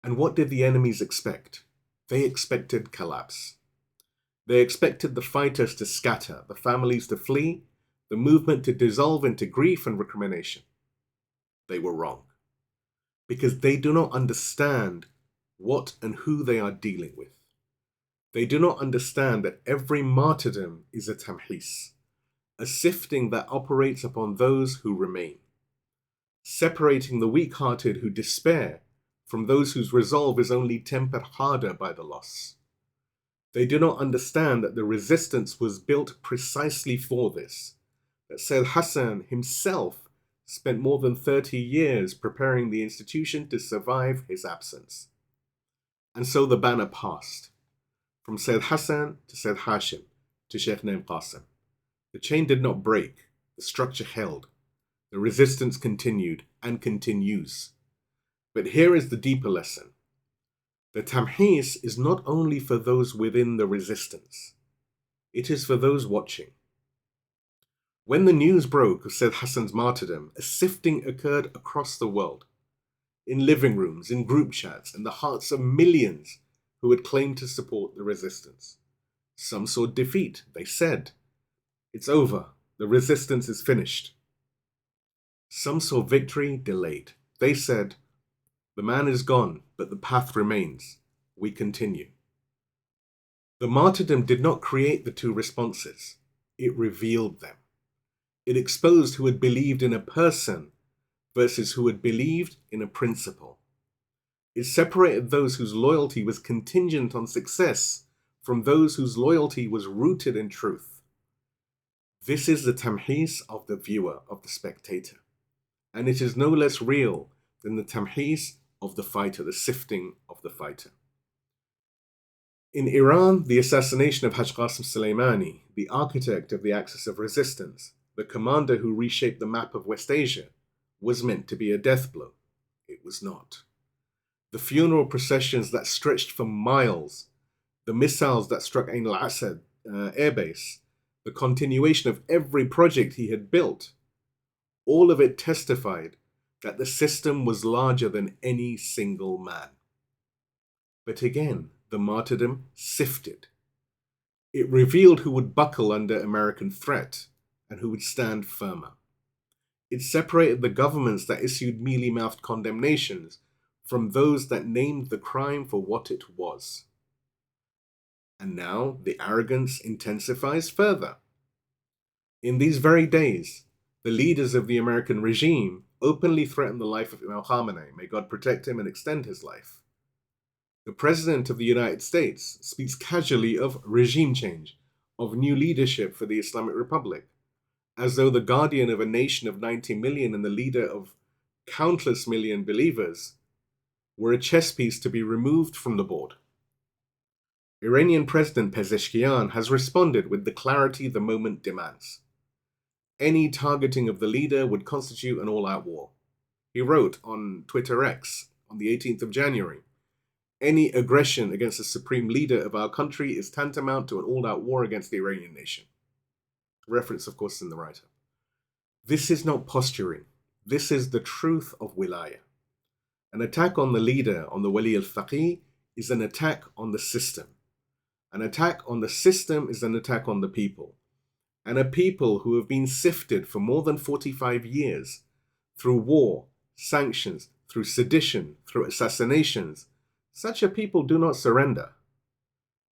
And what did the enemies expect? They expected collapse. They expected the fighters to scatter, the families to flee, the movement to dissolve into grief and recrimination. They were wrong, because they do not understand what and who they are dealing with. They do not understand that every martyrdom is a tamhis, a sifting that operates upon those who remain, separating the weak-hearted who despair from those whose resolve is only tempered harder by the loss. They do not understand that the resistance was built precisely for this, that Sayyid Hassan himself spent more than 30 years preparing the institution to survive his absence. And so the banner passed, from Sayyid Hassan to Sayyid Hashim to Sheikh Naim Qasim. The chain did not break, the structure held. The resistance continued and continues. But here is the deeper lesson. The Tamhis is not only for those within the resistance, it is for those watching. When the news broke of Sayyid Hassan's martyrdom, a sifting occurred across the world, in living rooms, in group chats, in the hearts of millions who had claimed to support the resistance. Some saw defeat. They said, "It's over. The resistance is finished." Some saw victory delayed. They said, "The man is gone, but the path remains. We continue." The martyrdom did not create the two responses. It revealed them. It exposed who had believed in a person versus who had believed in a principle. It separated those whose loyalty was contingent on success from those whose loyalty was rooted in truth. This is the tamhis of the viewer, of the spectator. And it is no less real than the tamhis of the fighter, the sifting of the fighter. In Iran, the assassination of Haj Qasim Soleimani, the architect of the axis of resistance, the commander who reshaped the map of West Asia, was meant to be a death blow. It was not. The funeral processions that stretched for miles, the missiles that struck Ain al-Asad airbase, the continuation of every project he had built, all of it testified that the system was larger than any single man. But again, the martyrdom sifted. It revealed who would buckle under American threat and who would stand firmer. It separated the governments that issued mealy-mouthed condemnations from those that named the crime for what it was. And now the arrogance intensifies further. In these very days, the leaders of the American regime openly threaten the life of Imam Khamenei. May God protect him and extend his life. The President of the United States speaks casually of regime change, of new leadership for the Islamic Republic, as though the guardian of a nation of 90 million and the leader of countless million believers were a chess piece to be removed from the board. Iranian President Pezeshkian has responded with the clarity the moment demands. Any targeting of the leader would constitute an all-out war. He wrote on Twitter X on the 18th of January, "Any aggression against the supreme leader of our country is tantamount to an all-out war against the Iranian nation." Reference, of course, in the write-up. This is not posturing. This is the truth of Wilayah. An attack on the leader, on the Wali al-Faqih, is an attack on the system. An attack on the system is an attack on the people. And a people who have been sifted for more than 45 years through war, sanctions, through sedition, through assassinations, such a people do not surrender,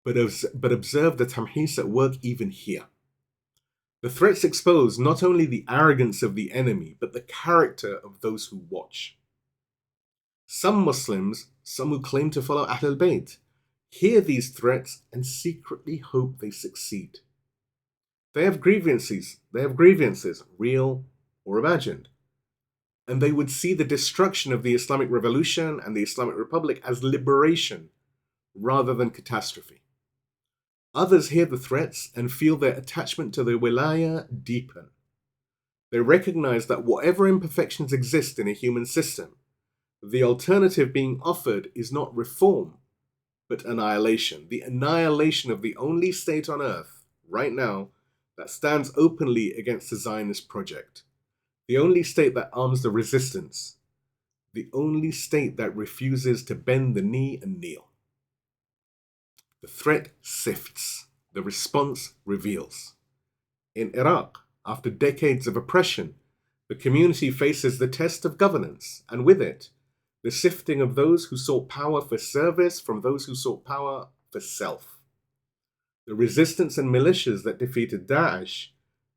but observe the tamhis at work even here. The threats expose not only the arrogance of the enemy, but the character of those who watch. Some Muslims, some who claim to follow Ahl al-Bayt, hear these threats and secretly hope they succeed. They have grievances, real or imagined, and they would see the destruction of the Islamic Revolution and the Islamic Republic as liberation rather than catastrophe. Others hear the threats and feel their attachment to the Wilayah deepen. They recognize that whatever imperfections exist in a human system, the alternative being offered is not reform, but annihilation. The annihilation of the only state on earth, right now, that stands openly against the Zionist project. The only state that arms the resistance. The only state that refuses to bend the knee and kneel. The threat sifts. The response reveals. In Iraq, after decades of oppression, the community faces the test of governance, and with it, the sifting of those who sought power for service from those who sought power for self. The resistance and militias that defeated Daesh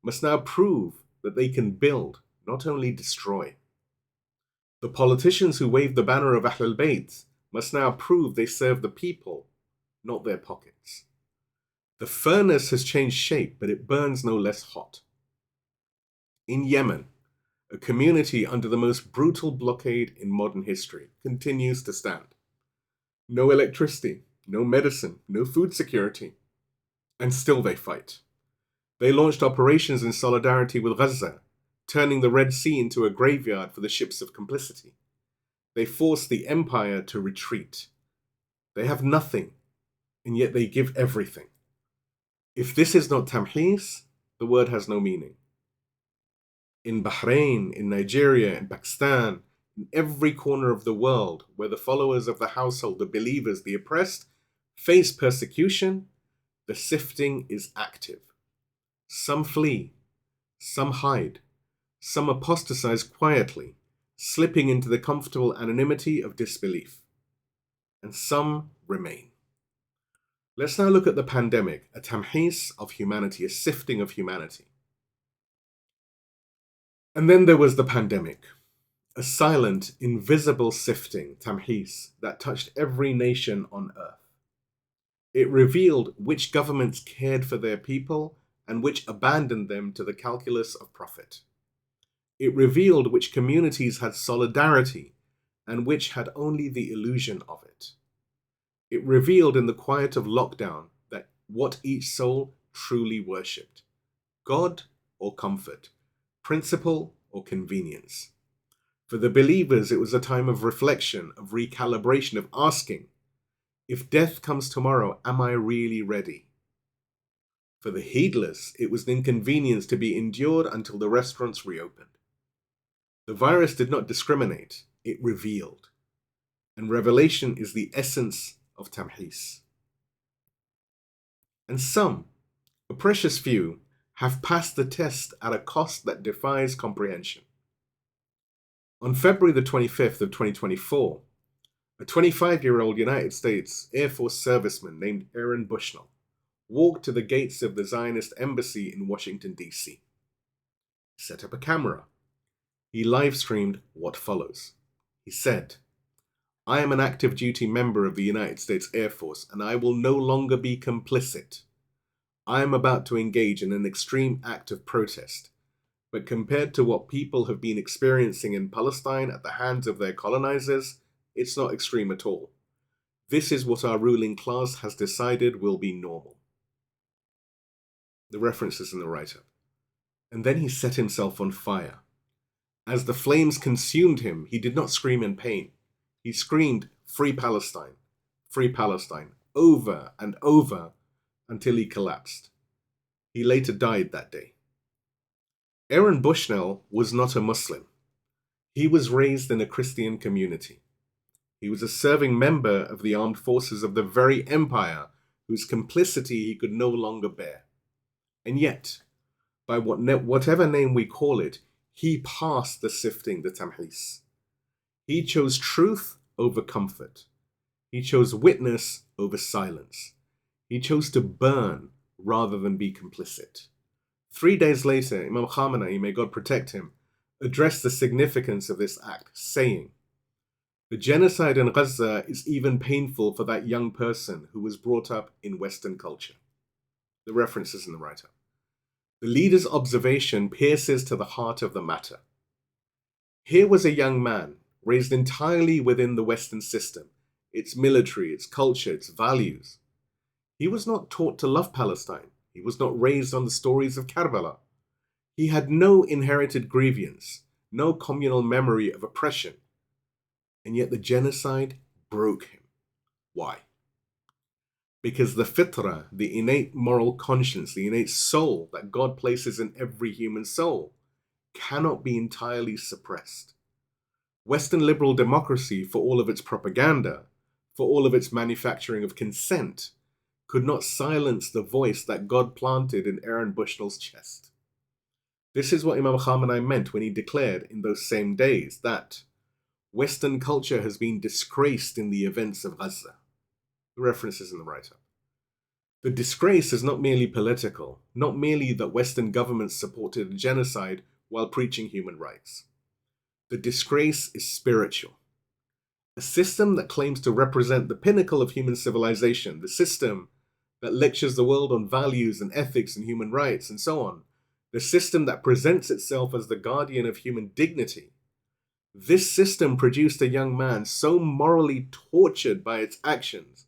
must now prove that they can build, not only destroy. The politicians who wave the banner of Ahl al-Bayt must now prove they serve the people, not their pockets. The furnace has changed shape, but it burns no less hot. In Yemen, a community under the most brutal blockade in modern history continues to stand. No electricity, no medicine, no food security. And still they fight. They launched operations in solidarity with Gaza, turning the Red Sea into a graveyard for the ships of complicity. They forced the empire to retreat. They have nothing, and yet they give everything. If this is not Tamhis, the word has no meaning. In Bahrain, in Nigeria, in Pakistan, in every corner of the world where the followers of the household, the believers, the oppressed, face persecution, the sifting is active. Some flee, some hide, some apostatize quietly, slipping into the comfortable anonymity of disbelief, and some remain. Let's now look at the pandemic, a tamhis of humanity, a sifting of humanity. And then there was the pandemic, a silent, invisible sifting, tamhis, that touched every nation on earth. It revealed which governments cared for their people and which abandoned them to the calculus of profit. It revealed which communities had solidarity and which had only the illusion of it. It revealed in the quiet of lockdown that what each soul truly worshipped: God or comfort, principle or convenience. For the believers, it was a time of reflection, of recalibration, of asking, if death comes tomorrow, am I really ready? For the heedless, it was an inconvenience to be endured until the restaurants reopened. The virus did not discriminate, it revealed. And revelation is the essence of tamhis. And some, a precious few, have passed the test at a cost that defies comprehension. On February the 25th of 2024, a 25-year-old United States Air Force serviceman named Aaron Bushnell walked to the gates of the Zionist embassy in Washington, D.C. He set up a camera. He live-streamed what follows. He said, "I am an active duty member of the United States Air Force, and I will no longer be complicit. I am about to engage in an extreme act of protest, but compared to what people have been experiencing in Palestine at the hands of their colonizers, it's not extreme at all. This is what our ruling class has decided will be normal." The reference is in the write-up. And then he set himself on fire. As the flames consumed him, he did not scream in pain. He screamed, free Palestine, over and over until he collapsed. He later died that day. Aaron Bushnell was not a Muslim. He was raised in a Christian community. He was a serving member of the armed forces of the very empire whose complicity he could no longer bear. And yet, by whatever name we call it, he passed the sifting, the tamhis. He chose truth over comfort. He chose witness over silence. He chose to burn rather than be complicit. 3 days later, Imam Khamenei, may God protect him, addressed the significance of this act, saying, "The genocide in Gaza is even painful for that young person who was brought up in Western culture." The reference is in the write-up. The leader's observation pierces to the heart of the matter. Here was a young man raised entirely within the Western system, its military, its culture, its values. He was not taught to love Palestine. He was not raised on the stories of Karbala. He had no inherited grievance, no communal memory of oppression. And yet the genocide broke him. Why? Because the fitra, the innate moral conscience, the innate soul that God places in every human soul, cannot be entirely suppressed. Western liberal democracy, for all of its propaganda, for all of its manufacturing of consent, could not silence the voice that God planted in Aaron Bushnell's chest. This is what Imam Khamenei meant when he declared in those same days that Western culture has been disgraced in the events of Gaza. The reference is in the write-up. The disgrace is not merely political, not merely that Western governments supported a genocide while preaching human rights. The disgrace is spiritual. A system that claims to represent the pinnacle of human civilization, the system that lectures the world on values and ethics and human rights and so on, the system that presents itself as the guardian of human dignity, this system produced a young man so morally tortured by its actions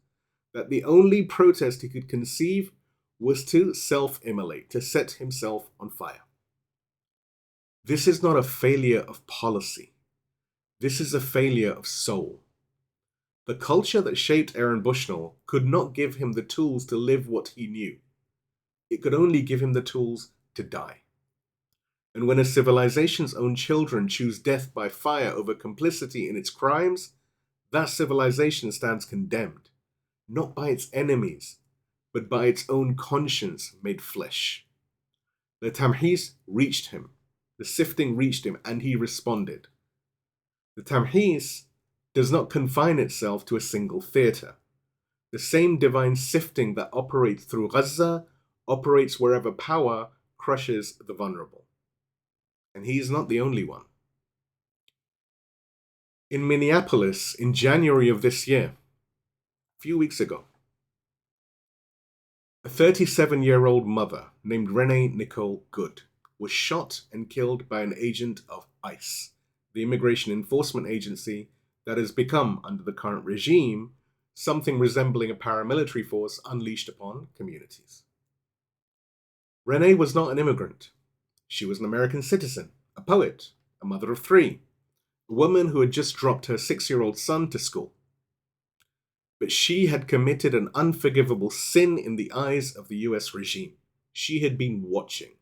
that the only protest he could conceive was to self-immolate, to set himself on fire. This is not a failure of policy. This is a failure of soul. The culture that shaped Aaron Bushnell could not give him the tools to live what he knew. It could only give him the tools to die. And when a civilization's own children choose death by fire over complicity in its crimes, that civilization stands condemned, not by its enemies, but by its own conscience made flesh. The Tamhis reached him, the sifting reached him, and he responded. The Tamhis does not confine itself to a single theater. The same divine sifting that operates through Gaza operates wherever power crushes the vulnerable. And he is not the only one. In Minneapolis, in January of this year, a few weeks ago, a 37-year-old mother named Renee Nicole Good was shot and killed by an agent of ICE, the immigration enforcement agency that has become, under the current regime, something resembling a paramilitary force unleashed upon communities. Renee was not an immigrant. She was an American citizen, a poet, a mother of three, a woman who had just dropped her 6-year-old son to school. But she had committed an unforgivable sin in the eyes of the US regime. She had been watching.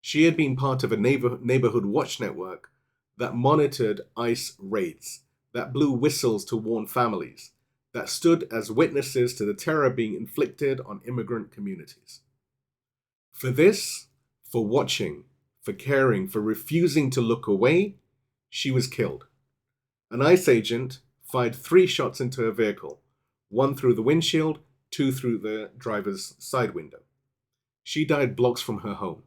She had been part of a neighborhood watch network that monitored ICE raids, that blew whistles to warn families, that stood as witnesses to the terror being inflicted on immigrant communities. For this, for watching, for caring, for refusing to look away, she was killed. An ICE agent fired 3 shots into her vehicle, 1 through the windshield, 2 through the driver's side window. She died blocks from her home.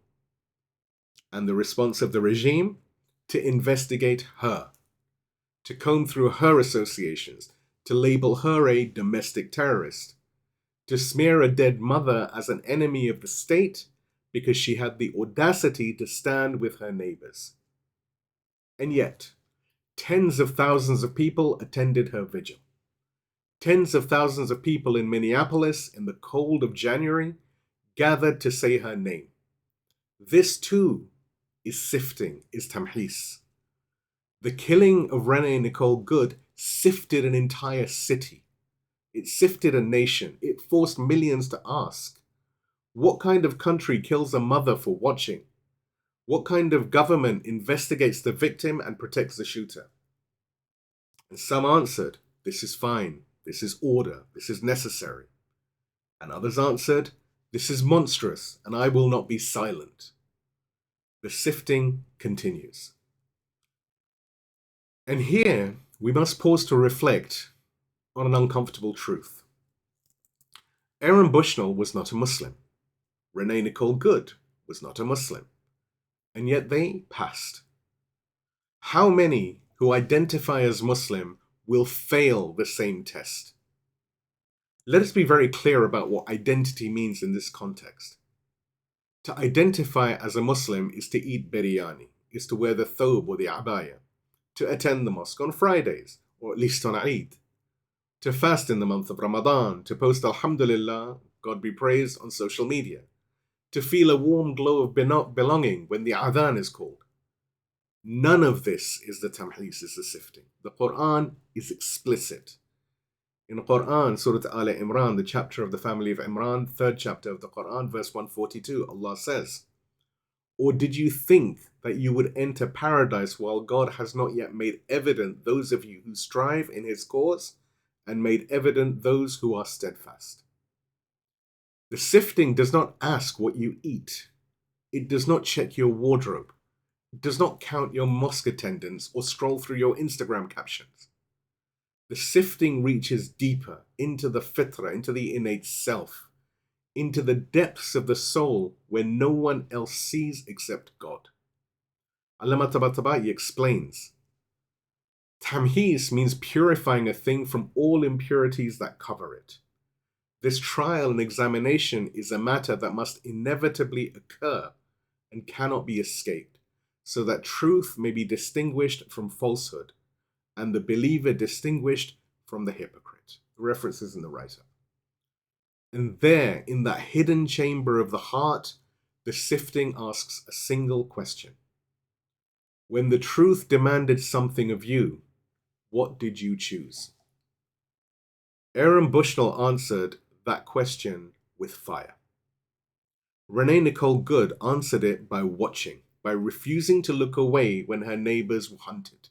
And the response of the regime? To investigate her, to comb through her associations, to label her a domestic terrorist, to smear a dead mother as an enemy of the state because she had the audacity to stand with her neighbors. And yet, tens of thousands of people attended her vigil. Tens of thousands of people in Minneapolis in the cold of January gathered to say her name. This too is sifting, is Tamhis. The killing of Renee Nicole Good sifted an entire city. It sifted a nation. It forced millions to ask, what kind of country kills a mother for watching? What kind of government investigates the victim and protects the shooter? And some answered, this is fine, this is order, this is necessary. And others answered, this is monstrous, and I will not be silent. The sifting continues. And here we must pause to reflect on an uncomfortable truth. Aaron Bushnell was not a Muslim. Renee Nicole Good was not a Muslim. And yet they passed. How many who identify as Muslim will fail the same test? Let us be very clear about what identity means in this context. To identify as a Muslim is to eat biryani, is to wear the thobe or the abaya, to attend the mosque on Fridays, or at least on Eid, to fast in the month of Ramadan, to post Alhamdulillah, God be praised, on social media, to feel a warm glow of belonging when the adhan is called. None of this is the Tamhis, is the sifting. The Quran is explicit. In the Quran, Surah Al-Imran, the chapter of the family of Imran, 3rd chapter of the Quran, verse 142, Allah says, or did you think that you would enter paradise while God has not yet made evident those of you who strive in His cause and made evident those who are steadfast? The sifting does not ask what you eat. It does not check your wardrobe. It does not count your mosque attendance or scroll through your Instagram captions. The sifting reaches deeper into the fitrah, into the innate self, into the depths of the soul where no one else sees except God. Allama Tabatabai explains, Tamhis means purifying a thing from all impurities that cover it. This trial and examination is a matter that must inevitably occur and cannot be escaped, so that truth may be distinguished from falsehood, and the believer distinguished from the hypocrite. The reference is in the write-up. And there, in that hidden chamber of the heart, the sifting asks a single question. When the truth demanded something of you, what did you choose? Aaron Bushnell answered that question with fire. Renee Nicole Good answered it by watching, by refusing to look away when her neighbors were hunted.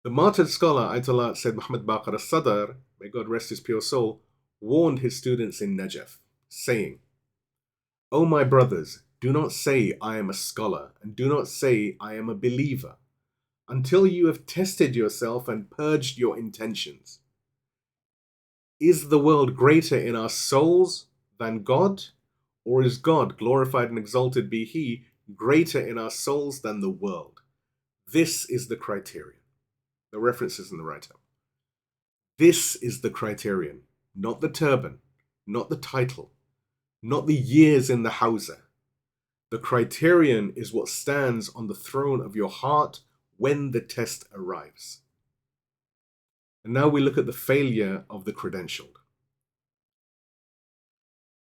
The martyred scholar Ayatollah Sayyid Muhammad Baqir al-Sadr, may God rest his pure soul, warned his students in Najaf, saying, "O my brothers, do not say I am a scholar, and do not say I am a believer, until you have tested yourself and purged your intentions. Is the world greater in our souls than God? Or is God, glorified and exalted be He, greater in our souls than the world? This is the criterion." The reference is in the write-up. This is the criterion, not the turban, not the title, not the years in the hawza. The criterion is what stands on the throne of your heart when the test arrives. And now we look at the failure of the credentialed.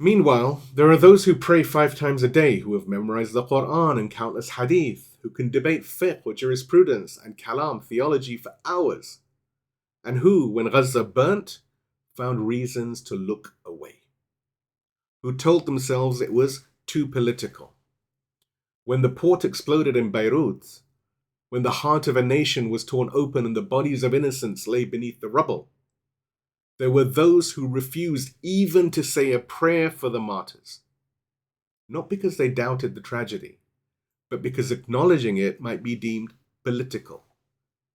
Meanwhile, there are those who pray 5 times a day, who have memorized the Quran and countless hadith, who can debate fiqh or jurisprudence and kalam, theology, for hours, and who, when Gaza burnt, found reasons to look away, who told themselves it was too political. When the port exploded in Beirut, when the heart of a nation was torn open and the bodies of innocents lay beneath the rubble, there were those who refused even to say a prayer for the martyrs, not because they doubted the tragedy, but because acknowledging it might be deemed political,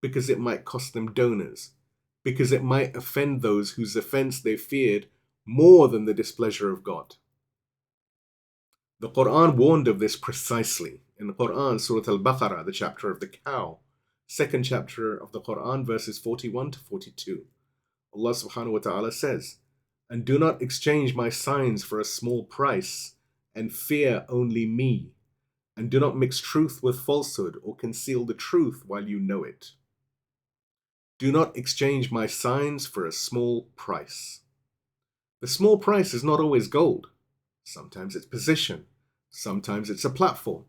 because it might cost them donors, because it might offend those whose offense they feared more than the displeasure of God. The Quran warned of this precisely. In the Quran, Surah Al-Baqarah, the chapter of the cow, second chapter of the Quran, verses 41 to 42. Allah subhanahu wa ta'ala says, "And do not exchange my signs for a small price, and fear only me. And do not mix truth with falsehood or conceal the truth while you know it. Do not exchange my signs for a small price." The small price is not always gold. Sometimes it's position. Sometimes it's a platform.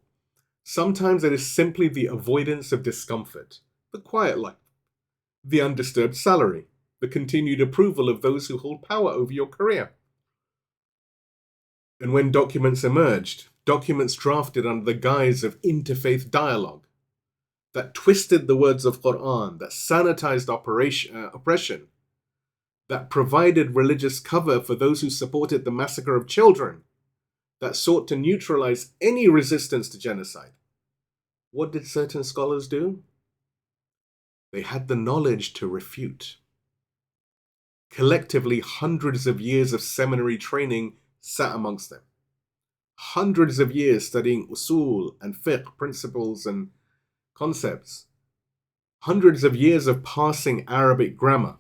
Sometimes it is simply the avoidance of discomfort, the quiet life, the undisturbed salary, the continued approval of those who hold power over your career. And when documents emerged, documents drafted under the guise of interfaith dialogue, that twisted the words of Quran, that sanitized oppression, that provided religious cover for those who supported the massacre of children, that sought to neutralize any resistance to genocide. What did certain scholars do? They had the knowledge to refute. Collectively, hundreds of years of seminary training sat amongst them. Hundreds of years studying usul and fiqh, principles and concepts. Hundreds of years of parsing Arabic grammar,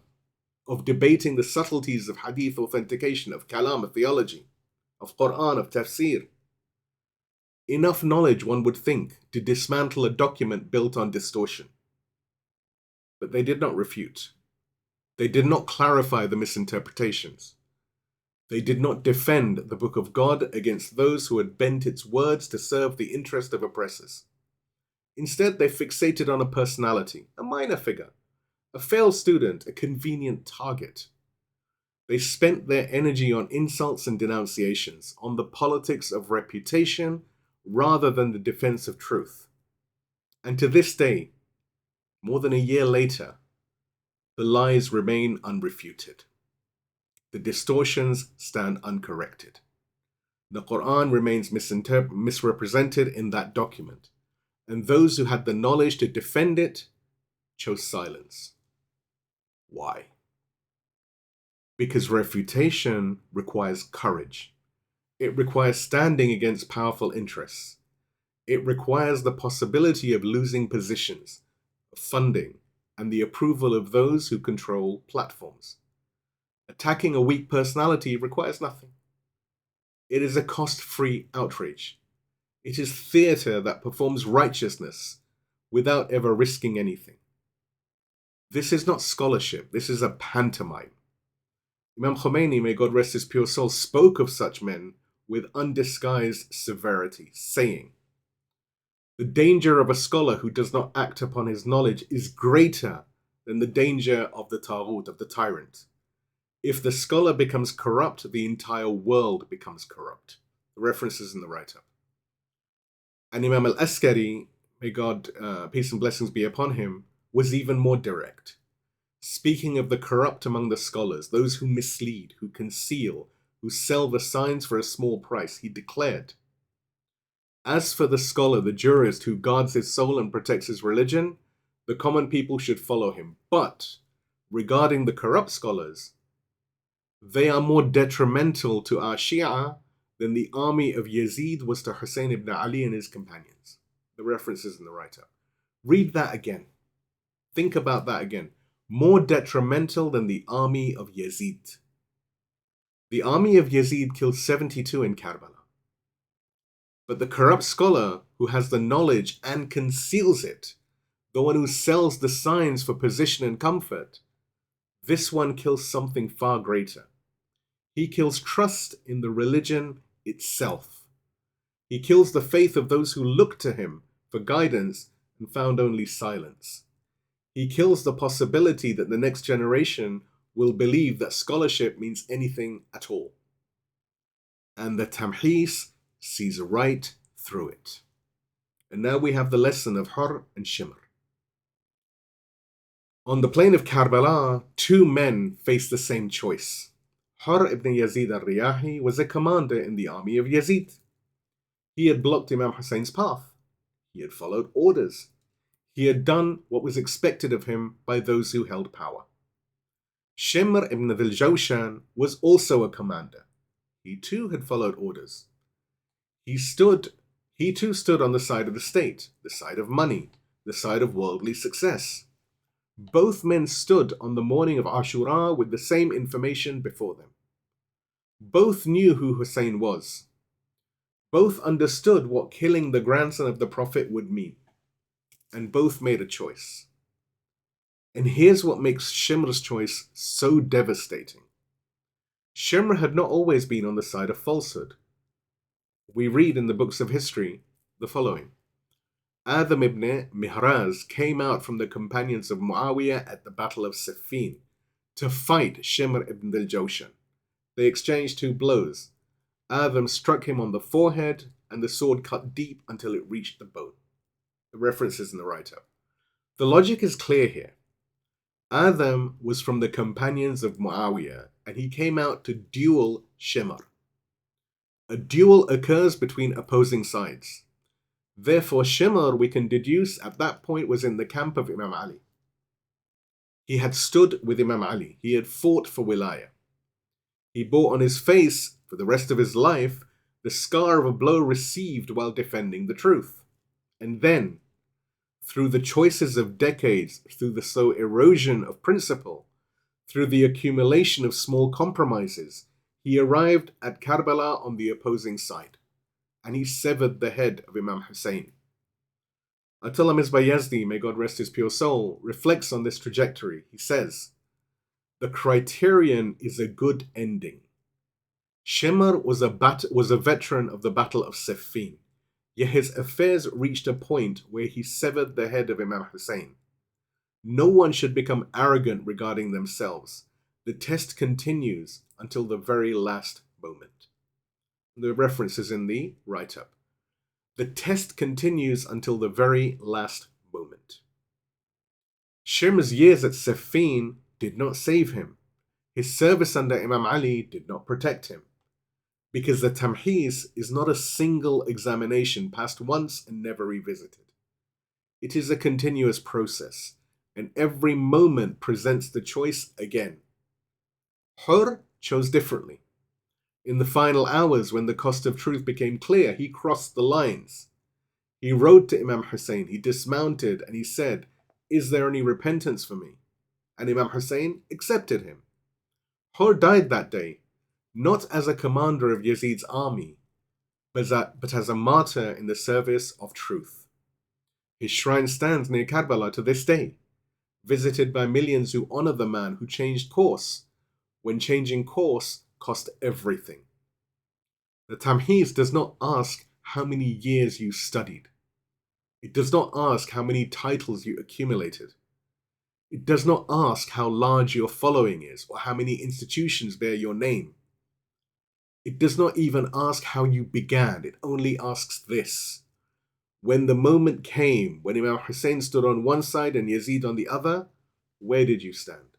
of debating the subtleties of hadith authentication, of kalam, of theology, of Quran, of tafsir. Enough knowledge, one would think, to dismantle a document built on distortion. But they did not refute. They did not clarify the misinterpretations. They did not defend the Book of God against those who had bent its words to serve the interest of oppressors. Instead, they fixated on a personality, a minor figure, a failed student, a convenient target. They spent their energy on insults and denunciations, on the politics of reputation rather than the defense of truth. And to this day, more than a year later, the lies remain unrefuted. The distortions stand uncorrected. The Quran remains misrepresented in that document, and those who had the knowledge to defend it chose silence. Why? Because refutation requires courage. It requires standing against powerful interests. It requires the possibility of losing positions, funding, and the approval of those who control platforms. Attacking a weak personality requires nothing. It is a cost-free outrage. It is theatre that performs righteousness without ever risking anything. This is not scholarship, this is a pantomime. Imam Khomeini, may God rest his pure soul, spoke of such men with undisguised severity, saying, "The danger of a scholar who does not act upon his knowledge is greater than the danger of the Taghut, of the tyrant. If the scholar becomes corrupt, the entire world becomes corrupt." The reference is in the write-up. And Imam al-Askari, may God, peace and blessings be upon him, was even more direct. Speaking of the corrupt among the scholars, those who mislead, who conceal, who sell the signs for a small price, he declared, "As for the scholar, the jurist who guards his soul and protects his religion, the common people should follow him. But regarding the corrupt scholars, they are more detrimental to our Shia than the army of Yazid was to Hussein ibn Ali and his companions." The reference is in the write-up. Read that again. Think about that again. More detrimental than the army of Yazid. The army of Yazid killed 72 in Karbala. But the corrupt scholar who has the knowledge and conceals it, the one who sells the signs for position and comfort, this one kills something far greater. He kills trust in the religion itself. He kills the faith of those who looked to him for guidance and found only silence. He kills the possibility that the next generation will believe that scholarship means anything at all. And the Tamhis sees right through it. And now we have the lesson of Hur and Shimr. On the plain of Karbala, two men faced the same choice. Hur ibn Yazid al-Riyahi was a commander in the army of Yazid. He had blocked Imam Hussein's path. He had followed orders. He had done what was expected of him by those who held power. Shimr ibn al-Jawshan was also a commander. He too had followed orders. He too stood on the side of the state, the side of money, the side of worldly success. Both men stood on the morning of Ashura with the same information before them. Both knew who Hussein was. Both understood what killing the grandson of the Prophet would mean. And both made a choice. And here's what makes Shimr's choice so devastating. Shimr had not always been on the side of falsehood. We read in the books of history the following. Adam ibn Mihraz came out from the companions of Muawiyah at the Battle of Sifting to fight Shimr ibn al-Jawshan. They exchanged 2 blows. Adam struck him on the forehead and the sword cut deep until it reached the bone. The reference is in the write-up. The logic is clear here. Adam was from the companions of Muawiyah and he came out to duel Shimr. A duel occurs between opposing sides. Therefore, Shimr, we can deduce, at that point was in the camp of Imam Ali. He had stood with Imam Ali. He had fought for Wilayah. He bore on his face, for the rest of his life, the scar of a blow received while defending the truth. And then, through the choices of decades, through the slow erosion of principle, through the accumulation of small compromises, he arrived at Karbala on the opposing side, and he severed the head of Imam Hussein. Ayatollah Misbah Yazdi, may God rest his pure soul, reflects on this trajectory. He says, "The criterion is a good ending. Shimr was a veteran of the Battle of Siffin, yet his affairs reached a point where he severed the head of Imam Hussein. No one should become arrogant regarding themselves. The test continues until the very last moment." The reference is in the write-up. The test continues until the very last moment. Shimr's years at Siffin did not save him. His service under Imam Ali did not protect him. Because the Tamhis is not a single examination passed once and never revisited. It is a continuous process, and every moment presents the choice again. Hur chose differently. In the final hours, when the cost of truth became clear, he crossed the lines. He rode to Imam Hussein, he dismounted, and he said, "Is there any repentance for me?" And Imam Hussein accepted him. Hur died that day, not as a commander of Yazid's army, but as a martyr in the service of truth. His shrine stands near Karbala to this day, visited by millions who honor the man who changed course, when changing course cost everything. The Tamhis does not ask how many years you studied. It does not ask how many titles you accumulated. It does not ask how large your following is or how many institutions bear your name. It does not even ask how you began. It only asks this: when the moment came, when Imam Hussein stood on one side and Yazid on the other, where did you stand?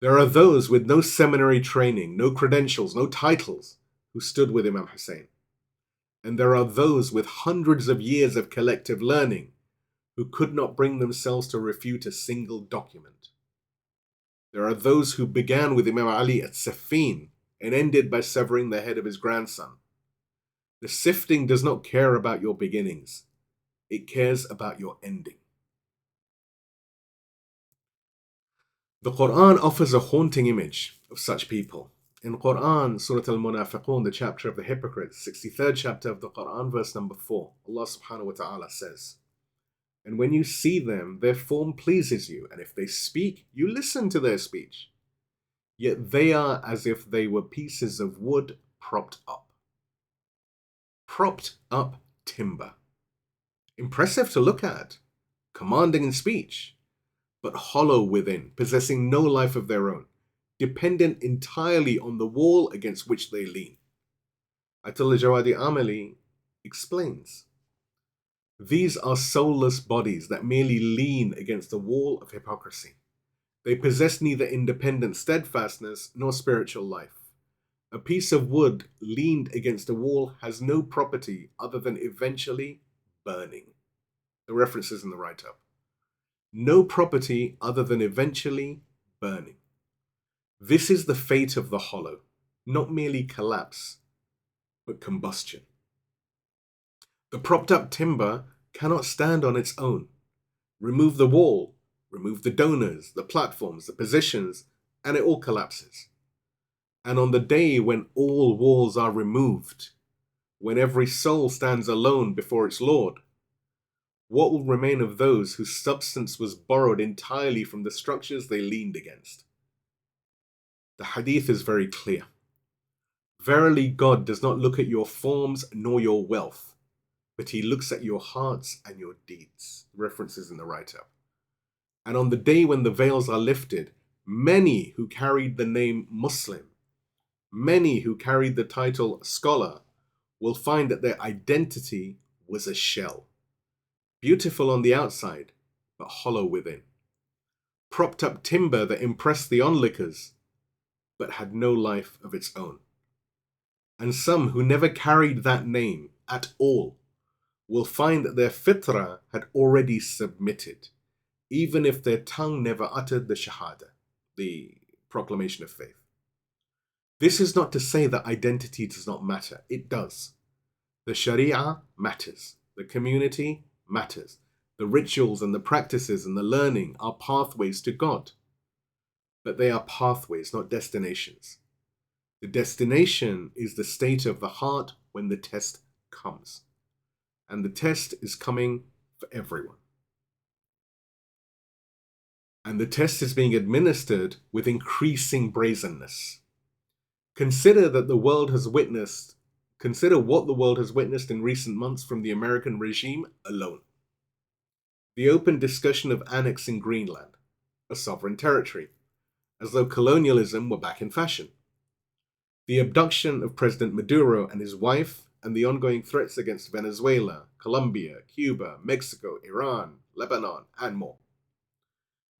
There are those with no seminary training, no credentials, no titles, who stood with Imam Hussein. And there are those with hundreds of years of collective learning who could not bring themselves to refute a single document. There are those who began with Imam Ali at Sifting and ended by severing the head of his grandson. The sifting does not care about your beginnings. It cares about your ending. The Quran offers a haunting image of such people. In Quran, Surah Al-Munafiqun, the chapter of the hypocrites, 63rd chapter of the Quran, verse number 4, Allah subhanahu wa ta'ala says, "And when you see them, their form pleases you, and if they speak, you listen to their speech. Yet they are as if they were pieces of wood propped up." Propped up timber. Impressive to look at, commanding in speech, but hollow within, possessing no life of their own, dependent entirely on the wall against which they lean. Ayatollah Jawadi Amali explains, these are soulless bodies that merely lean against the wall of hypocrisy. They possess neither independent steadfastness nor spiritual life. A piece of wood leaned against a wall has no property other than eventually burning. The reference is in the write-up. No property other than eventually burning. This is the fate of the hollow, not merely collapse, but combustion. The propped up timber cannot stand on its own. Remove the wall, remove the donors, the platforms, the positions, and it all collapses. And on the day when all walls are removed, when every soul stands alone before its Lord, what will remain of those whose substance was borrowed entirely from the structures they leaned against? The hadith is very clear. Verily, God does not look at your forms nor your wealth, but he looks at your hearts and your deeds. References in the write-up. And on the day when the veils are lifted, many who carried the name Muslim, many who carried the title scholar, will find that their identity was a shell. Beautiful on the outside, but hollow within. Propped up timber that impressed the onlookers, but had no life of its own. And some who never carried that name at all will find that their fitrah had already submitted, even if their tongue never uttered the shahada, the proclamation of faith. This is not to say that identity does not matter. It does. The Sharia matters. The community matters. The rituals and the practices and the learning are pathways to God. But they are pathways, not destinations. The destination is the state of the heart when the test comes. And the test is coming for everyone. And the test is being administered with increasing brazenness. Consider what the world has witnessed in recent months from the American regime alone. The open discussion of annexing Greenland, a sovereign territory, as though colonialism were back in fashion. The abduction of President Maduro and his wife, and the ongoing threats against Venezuela, Colombia, Cuba, Mexico, Iran, Lebanon, and more.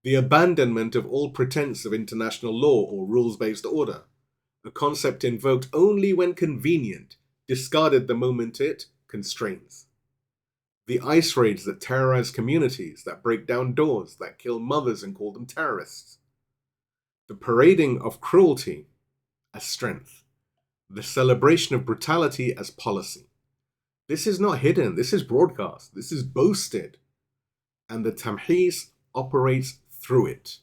The abandonment of all pretense of international law or rules-based order, a concept invoked only when convenient, discarded the moment it constrains. The ICE raids that terrorize communities, that break down doors, that kill mothers and call them terrorists. The parading of cruelty as strength. The celebration of brutality as policy. This is not hidden, this is broadcast, this is boasted. And the Tamhis operates through it.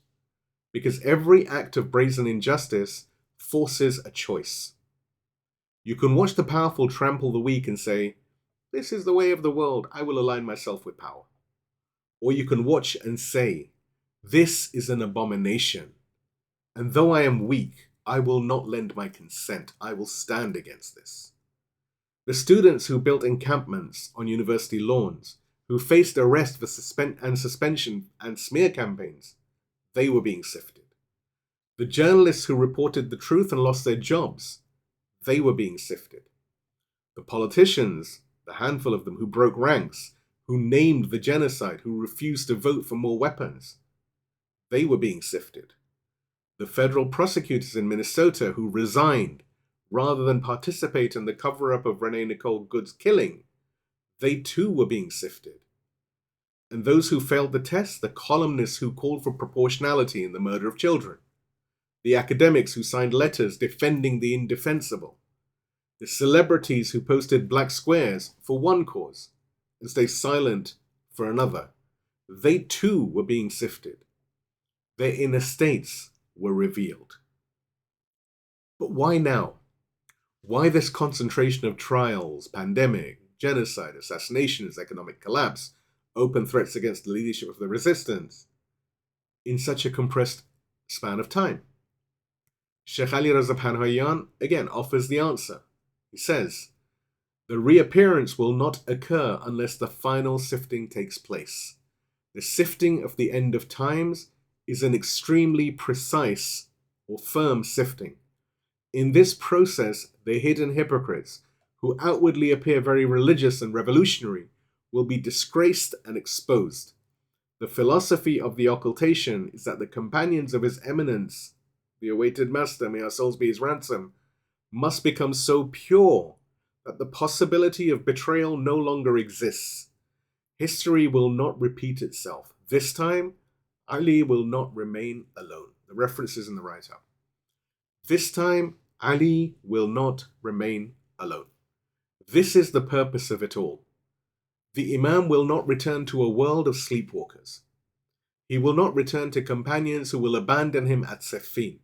Because every act of brazen injustice forces a choice. You can watch the powerful trample the weak and say, "This is the way of the world, I will align myself with power." Or you can watch and say, "This is an abomination, and though I am weak, I will not lend my consent, I will stand against this." The students who built encampments on university lawns, who faced arrest for suspension and smear campaigns, they were being sifted. The journalists who reported the truth and lost their jobs, they were being sifted. The politicians, the handful of them who broke ranks, who named the genocide, who refused to vote for more weapons, they were being sifted. The federal prosecutors in Minnesota who resigned rather than participate in the cover-up of Renee Nicole Good's killing, they too were being sifted. And those who failed the test, the columnists who called for proportionality in the murder of children, the academics who signed letters defending the indefensible, the celebrities who posted black squares for one cause and stayed silent for another, they too were being sifted. Their inner states were revealed. But why now? Why this concentration of trials, pandemic, genocide, assassinations, economic collapse, open threats against the leadership of the resistance in such a compressed span of time? Sheikh Ali Raza Panhayan again offers the answer. He says, "The reappearance will not occur unless the final sifting takes place. The sifting of the end of times is an extremely precise or firm sifting. In this process, the hidden hypocrites, who outwardly appear very religious and revolutionary, will be disgraced and exposed. The philosophy of the occultation is that the companions of His Eminence, the awaited Master, may our souls be his ransom, must become so pure that the possibility of betrayal no longer exists. History will not repeat itself. This time, Ali will not remain alone." The reference is in the write-up. This time, Ali will not remain alone. This is the purpose of it all. The Imam will not return to a world of sleepwalkers. He will not return to companions who will abandon him at Sifting,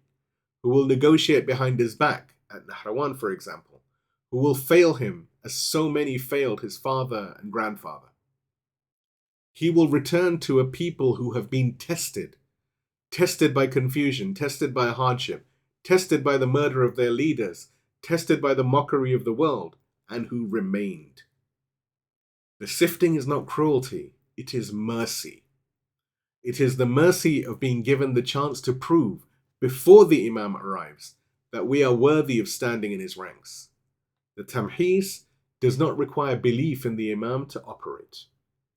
who will negotiate behind his back, at Nahrawan for example, who will fail him as so many failed his father and grandfather. He will return to a people who have been tested by confusion, tested by hardship, tested by the murder of their leaders, tested by the mockery of the world, and who remained. The sifting is not cruelty, it is mercy. It is the mercy of being given the chance to prove, before the Imam arrives, that we are worthy of standing in his ranks. The Tamhis does not require belief in the Imam to operate.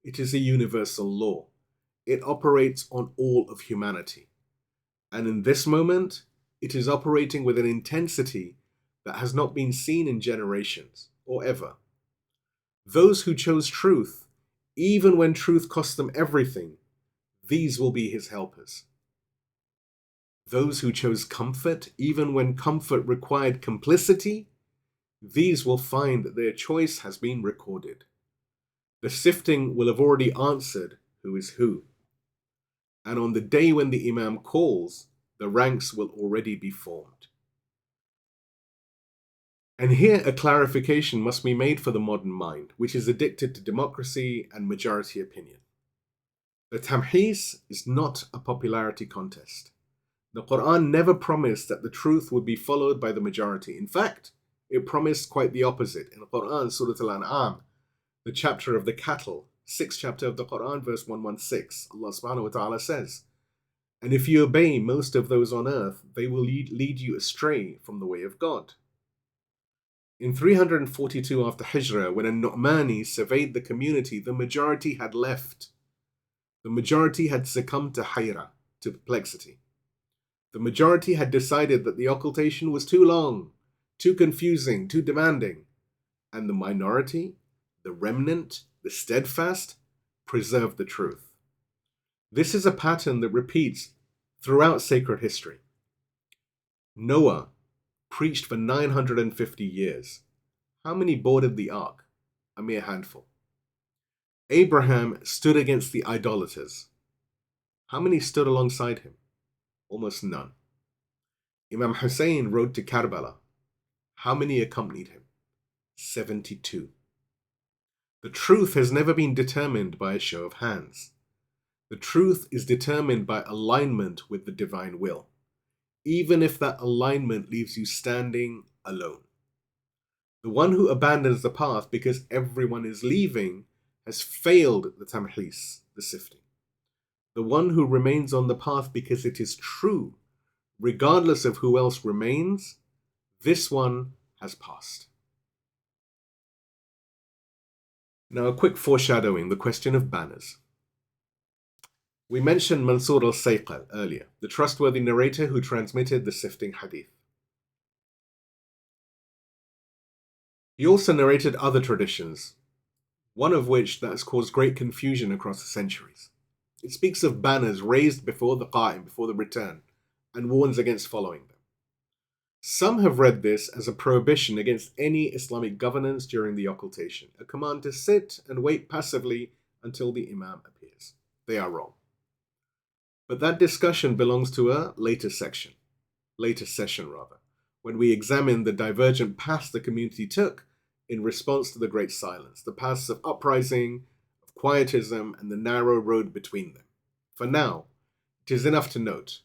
It is a universal law. It operates on all of humanity. And in this moment, it is operating with an intensity that has not been seen in generations or ever. Those who chose truth, even when truth cost them everything, these will be his helpers. Those who chose comfort, even when comfort required complicity, these will find that their choice has been recorded. The sifting will have already answered who is who. And on the day when the Imam calls, the ranks will already be formed. And here a clarification must be made for the modern mind, which is addicted to democracy and majority opinion. The Tamhis is not a popularity contest. The Quran never promised that the truth would be followed by the majority. In fact, it promised quite the opposite. In the Quran, Surah Al-An'am, the chapter of the cattle, 6th chapter of the Quran, verse 116, Allah subhanahu wa ta'ala says, "And if you obey most of those on earth, they will lead you astray from the way of God." In 342 after Hijrah, when a Nu'mani surveyed the community, the majority had left. The majority had succumbed to Hayrah, to perplexity. The majority had decided that the occultation was too long, too confusing, too demanding. And the minority, the remnant, the steadfast, preserved the truth. This is a pattern that repeats throughout sacred history. Noah preached for 950 years. How many boarded the ark? A mere handful. Abraham stood against the idolaters. How many stood alongside him? Almost none. Imam Hussein rode to Karbala. How many accompanied him? 72. The truth has never been determined by a show of hands. The truth is determined by alignment with the divine will, even if that alignment leaves you standing alone. The one who abandons the path because everyone is leaving has failed the tamhis, the sifting. The one who remains on the path because it is true, regardless of who else remains, this one has passed. Now, a quick foreshadowing, the question of banners. We mentioned Mansur al-Sayqal earlier, the trustworthy narrator who transmitted the sifting hadith. He also narrated other traditions, one of which that has caused great confusion across the centuries. It speaks of banners raised before the qa'im, before the return, and warns against following them. Some have read this as a prohibition against any Islamic governance during the occultation, a command to sit and wait passively until the Imam appears. They are wrong. But that discussion belongs to a later session, when we examine the divergent paths the community took in response to the Great Silence, the paths of uprising, of quietism, and the narrow road between them. For now, it is enough to note,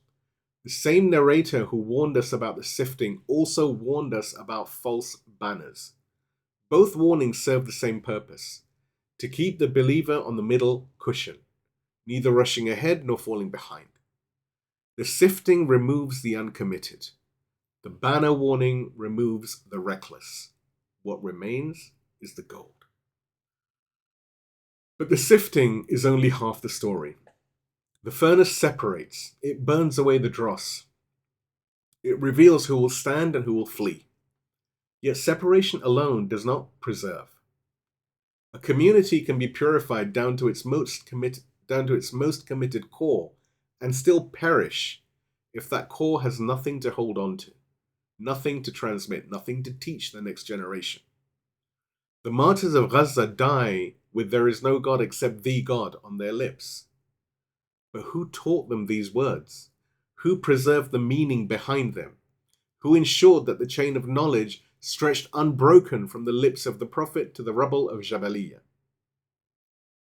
the same narrator who warned us about the sifting also warned us about false banners. Both warnings serve the same purpose, to keep the believer on the middle cushion, neither rushing ahead nor falling behind. The sifting removes the uncommitted. The banner warning removes the reckless. What remains is the gold. But the sifting is only half the story. The furnace separates. It burns away the dross. It reveals who will stand and who will flee. Yet separation alone does not preserve. A community can be purified down to its most committed core and still perish if that core has nothing to hold on to, nothing to transmit, nothing to teach the next generation. The martyrs of Gaza die with "there is no God except the God" on their lips. But who taught them these words? Who preserved the meaning behind them? Who ensured that the chain of knowledge stretched unbroken from the lips of the Prophet to the rubble of Jabaliyah?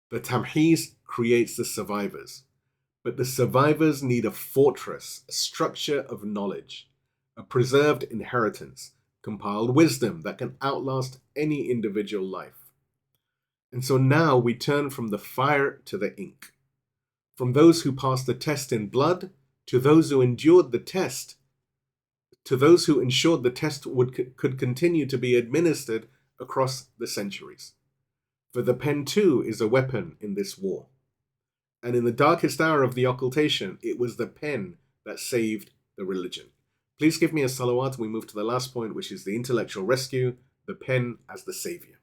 The Tamhis creates the survivors, but the survivors need a fortress, a structure of knowledge, a preserved inheritance, compiled wisdom that can outlast any individual life. And so now we turn from the fire to the ink, from those who passed the test in blood to those who endured the test, to those who ensured the test could continue to be administered across the centuries. For the pen too is a weapon in this war. And in the darkest hour of the occultation, it was the pen that saved the religion. Please give me a salawat and we move to the last point, which is the intellectual rescue, the pen as the savior.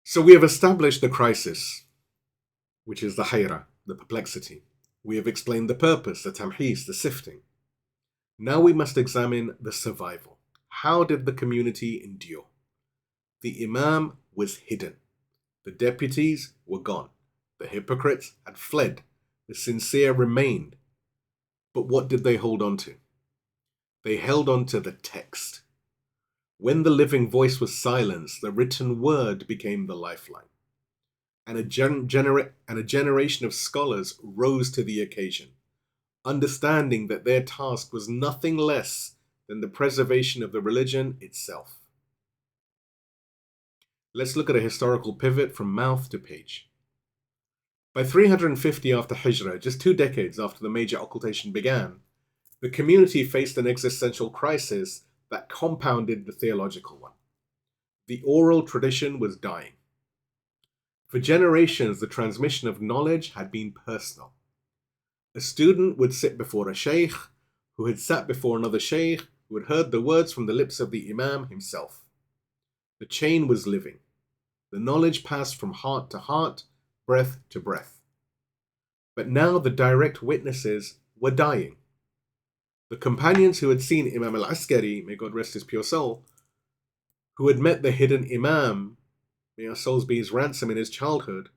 So we have established the crisis, which is the hayrah, the perplexity. We have explained the purpose, the tamhis, the sifting. Now we must examine the survival. How did the community endure? The Imam was hidden. The deputies were gone. The hypocrites had fled. The sincere remained. But what did they hold on to? They held on to the text. When the living voice was silenced, the written word became the lifeline. And a generation of scholars rose to the occasion, understanding that their task was nothing less than the preservation of the religion itself. Let's look at a historical pivot from mouth to page. By 350 after Hijrah, just 2 decades after the Major Occultation began, the community faced an existential crisis that compounded the theological one. The oral tradition was dying. For generations, the transmission of knowledge had been personal. A student would sit before a sheikh, who had sat before another sheikh, who had heard the words from the lips of the Imam himself. The chain was living. The knowledge passed from heart to heart, breath to breath. But now the direct witnesses were dying. The companions who had seen Imam al-Askari, may God rest his pure soul, who had met the hidden Imam, may our souls be his ransom, in his childhood,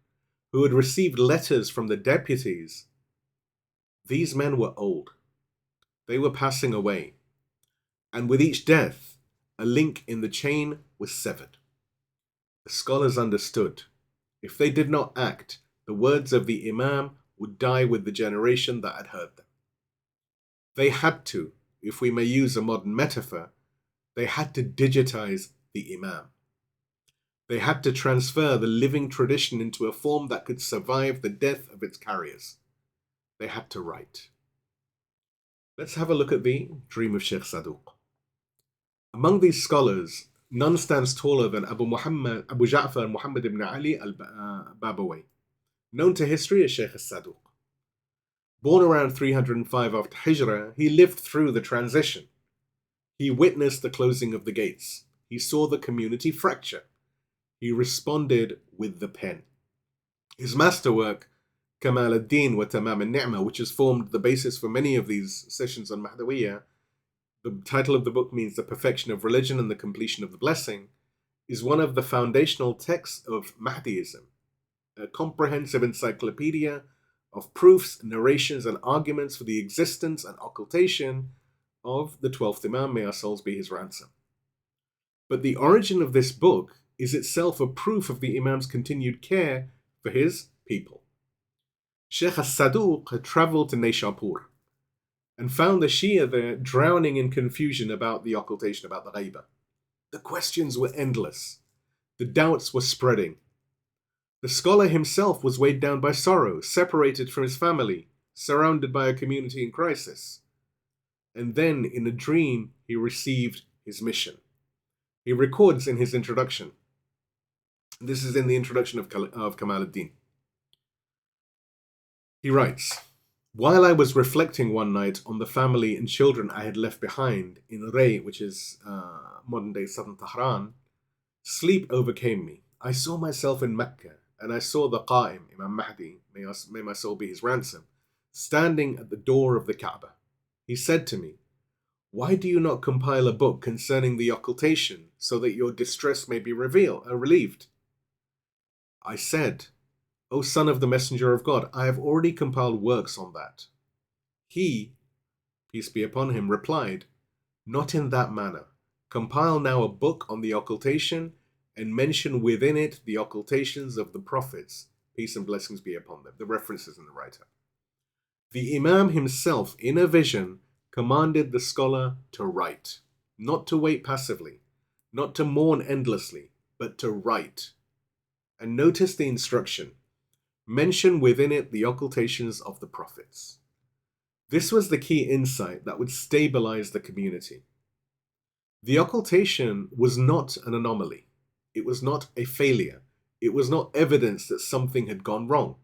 who had received letters from the deputies. These men were old. They were passing away. And with each death, a link in the chain was severed. The scholars understood. If they did not act, the words of the Imam would die with the generation that had heard them. They had to, if we may use a modern metaphor, they had to digitize the Imam. They had to transfer the living tradition into a form that could survive the death of its carriers. They had to write. Let's have a look at the dream of Sheikh Saduq. Among these scholars, none stands taller than Abu Ja'far Muhammad ibn Ali al-Babawayh, known to history as Sheikh al-Saduq. Born around 305 after Hijrah, he lived through the transition. He witnessed the closing of the gates. He saw the community fracture. He responded with the pen. His masterwork, Kamal ad-Din wa Tamam al-Ni'mah, which has formed the basis for many of these sessions on Mahdawiyyah, the title of the book means the perfection of religion and the completion of the blessing, is one of the foundational texts of Mahdiism, a comprehensive encyclopedia of proofs, narrations, and arguments for the existence and occultation of the 12th Imam, may our souls be his ransom. But the origin of this book is itself a proof of the Imam's continued care for his people. Sheikh al-Saduq had travelled to Naishapur and found the Shia there drowning in confusion about the occultation, about the Ghaibah. The questions were endless. The doubts were spreading. The scholar himself was weighed down by sorrow, separated from his family, surrounded by a community in crisis. And then, in a dream, he received his mission. He records in his introduction. This is in the introduction of Kamal ad-Din. He writes, "While I was reflecting one night on the family and children I had left behind in Ray, which is modern-day southern Tehran, sleep overcame me. I saw myself in Mecca, and I saw the Qa'im, Imam Mahdi, may my soul be his ransom, standing at the door of the Kaaba. He said to me, 'Why do you not compile a book concerning the occultation so that your distress may be relieved?' I said, 'O son of the Messenger of God, I have already compiled works on that.' He, peace be upon him, replied, 'Not in that manner. Compile now a book on the occultation and mention within it the occultations of the prophets, peace and blessings be upon them.'" The references in the writer. The Imam himself, in a vision, commanded the scholar to write, not to wait passively, not to mourn endlessly, but to write. And notice the instruction. Mention within it the occultations of the prophets. This was the key insight that would stabilize the community. The occultation was not an anomaly. It was not a failure. It was not evidence that something had gone wrong.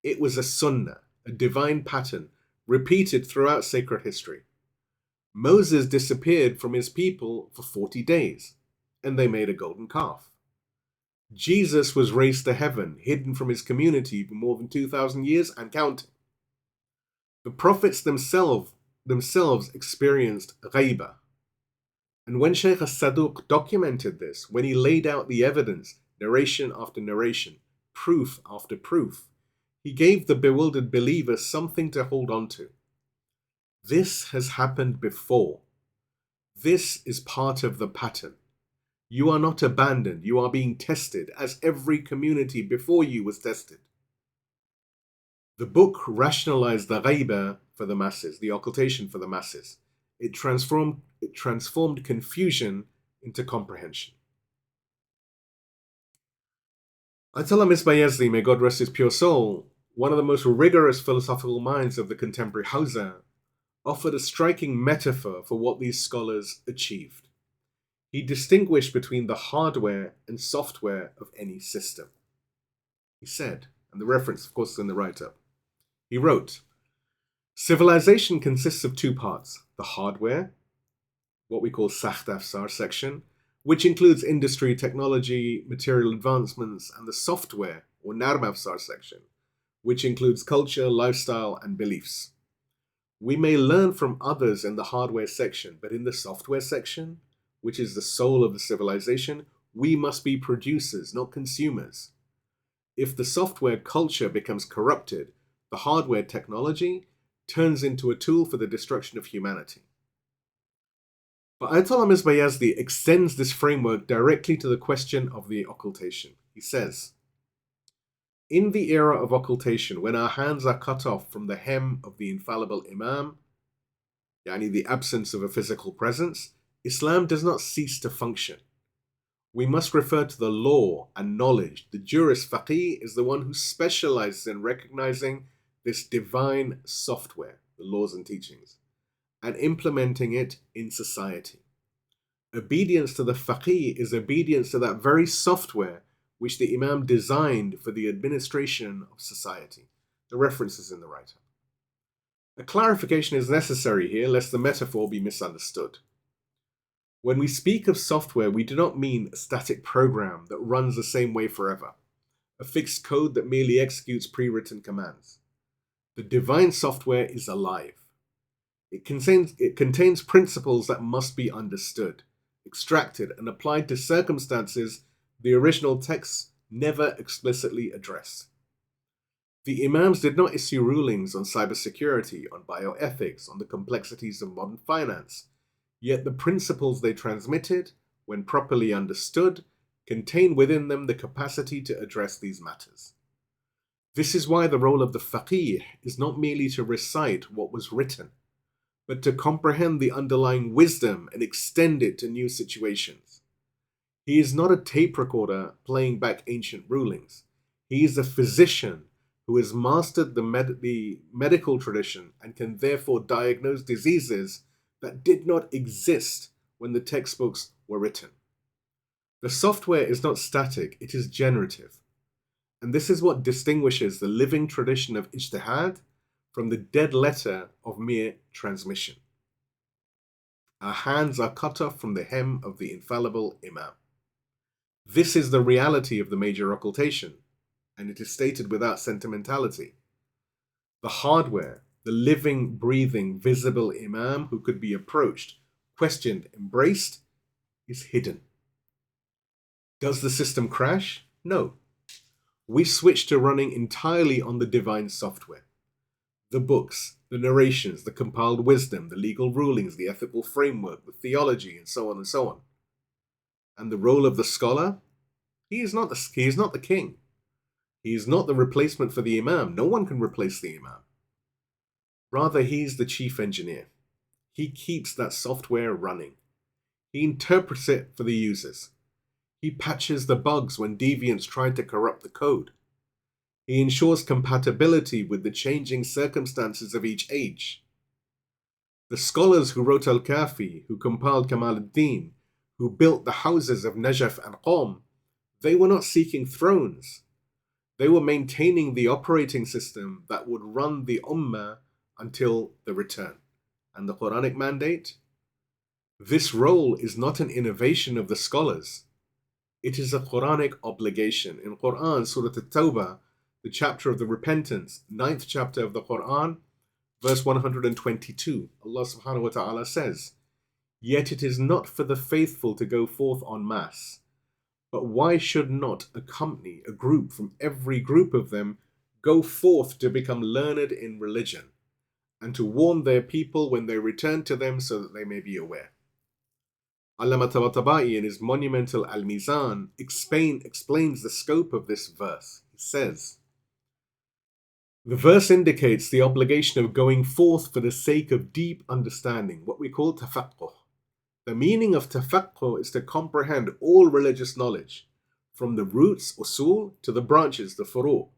It was a sunnah, a divine pattern, repeated throughout sacred history. Moses disappeared from his people for 40 days, and they made a golden calf. Jesus was raised to heaven, hidden from his community for more than 2,000 years and counting. The prophets themselves experienced ghaibah. And when Sheikh al-Saduq documented this, when he laid out the evidence, narration after narration, proof after proof, he gave the bewildered believer something to hold on to. This has happened before. This is part of the pattern. You are not abandoned. You are being tested, as every community before you was tested. The book rationalized the ghaibah for the masses, the occultation for the masses. It transformed confusion into comprehension. Ayatollah Misbah, may God rest his pure soul, one of the most rigorous philosophical minds of the contemporary Hausa, offered a striking metaphor for what these scholars achieved. He distinguished between the hardware and software of any system. He said, and the reference, of course, is in the write-up, he wrote, "Civilization consists of two parts, the hardware, what we call Sakht Afsar section, which includes industry, technology, material advancements, and the software, or Narm Afsar section, which includes culture, lifestyle, and beliefs. We may learn from others in the hardware section, but in the software section, which is the soul of the civilization, we must be producers, not consumers. if the software culture becomes corrupted, the hardware technology turns into a tool for the destruction of humanity. But Ayatollah Misbah Yazdi extends this framework directly to the question of the occultation. He says, in the era of occultation, when our hands are cut off from the hem of the infallible Imam, yani the absence of a physical presence, Islam does not cease to function. We must refer to the law and knowledge. The jurist faqih is the one who specializes in recognizing this divine software, the laws and teachings, and implementing it in society. Obedience to the faqih is obedience to that very software which the Imam designed for the administration of society. The reference is in the write-up. A clarification is necessary here, lest the metaphor be misunderstood. When we speak of software, we do not mean a static program that runs the same way forever, a fixed code that merely executes pre-written commands. The divine software is alive. It contains principles that must be understood, extracted, and applied to circumstances the original texts never explicitly address. The Imams did not issue rulings on cybersecurity, on bioethics, on the complexities of modern finance, yet the principles they transmitted, when properly understood, contain within them the capacity to address these matters. This is why the role of the faqih is not merely to recite what was written, but to comprehend the underlying wisdom and extend it to new situations. He is not a tape recorder playing back ancient rulings. He is a physician who has mastered the medical tradition and can therefore diagnose diseases that did not exist when the textbooks were written. The software is not static, it is generative. And this is what distinguishes the living tradition of ijtihad from the dead letter of mere transmission. Our hands are cut off from the hem of the infallible Imam. This is the reality of the major occultation, and it is stated without sentimentality. The hardware, the living, breathing, visible Imam who could be approached, questioned, embraced, is hidden. Does the system crash? No. We switch to running entirely on the divine software. The books, the narrations, the compiled wisdom, the legal rulings, the ethical framework, the theology, and so on and so on. And the role of the scholar? He is not the king. He is not the replacement for the Imam. No one can replace the Imam. Rather, he is the chief engineer. He keeps that software running. He interprets it for the users. He patches the bugs when deviants try to corrupt the code. He ensures compatibility with the changing circumstances of each age. The scholars who wrote Al-Kafi, who compiled Kamal ad-Din, who built the houses of Najaf and Qom, they were not seeking thrones. They were maintaining the operating system that would run the Ummah until the return. And the Quranic mandate? This role is not an innovation of the scholars. It is a Quranic obligation. In Quran, Surah At-Tawbah, the chapter of the repentance, 9th chapter of the Quran, verse 122, Allah subhanahu wa ta'ala says, "Yet it is not for the faithful to go forth en masse. But why should not a company, a group from every group of them, go forth to become learned in religion, and to warn their people when they return to them so that they may be aware?" Allama Tabatabai in his monumental al-Mizan explains the scope of this verse. He says, the verse indicates the obligation of going forth for the sake of deep understanding, what we call tafaqquh. The meaning of tafaqquh is to comprehend all religious knowledge, from the roots, usul, to the branches, the furu',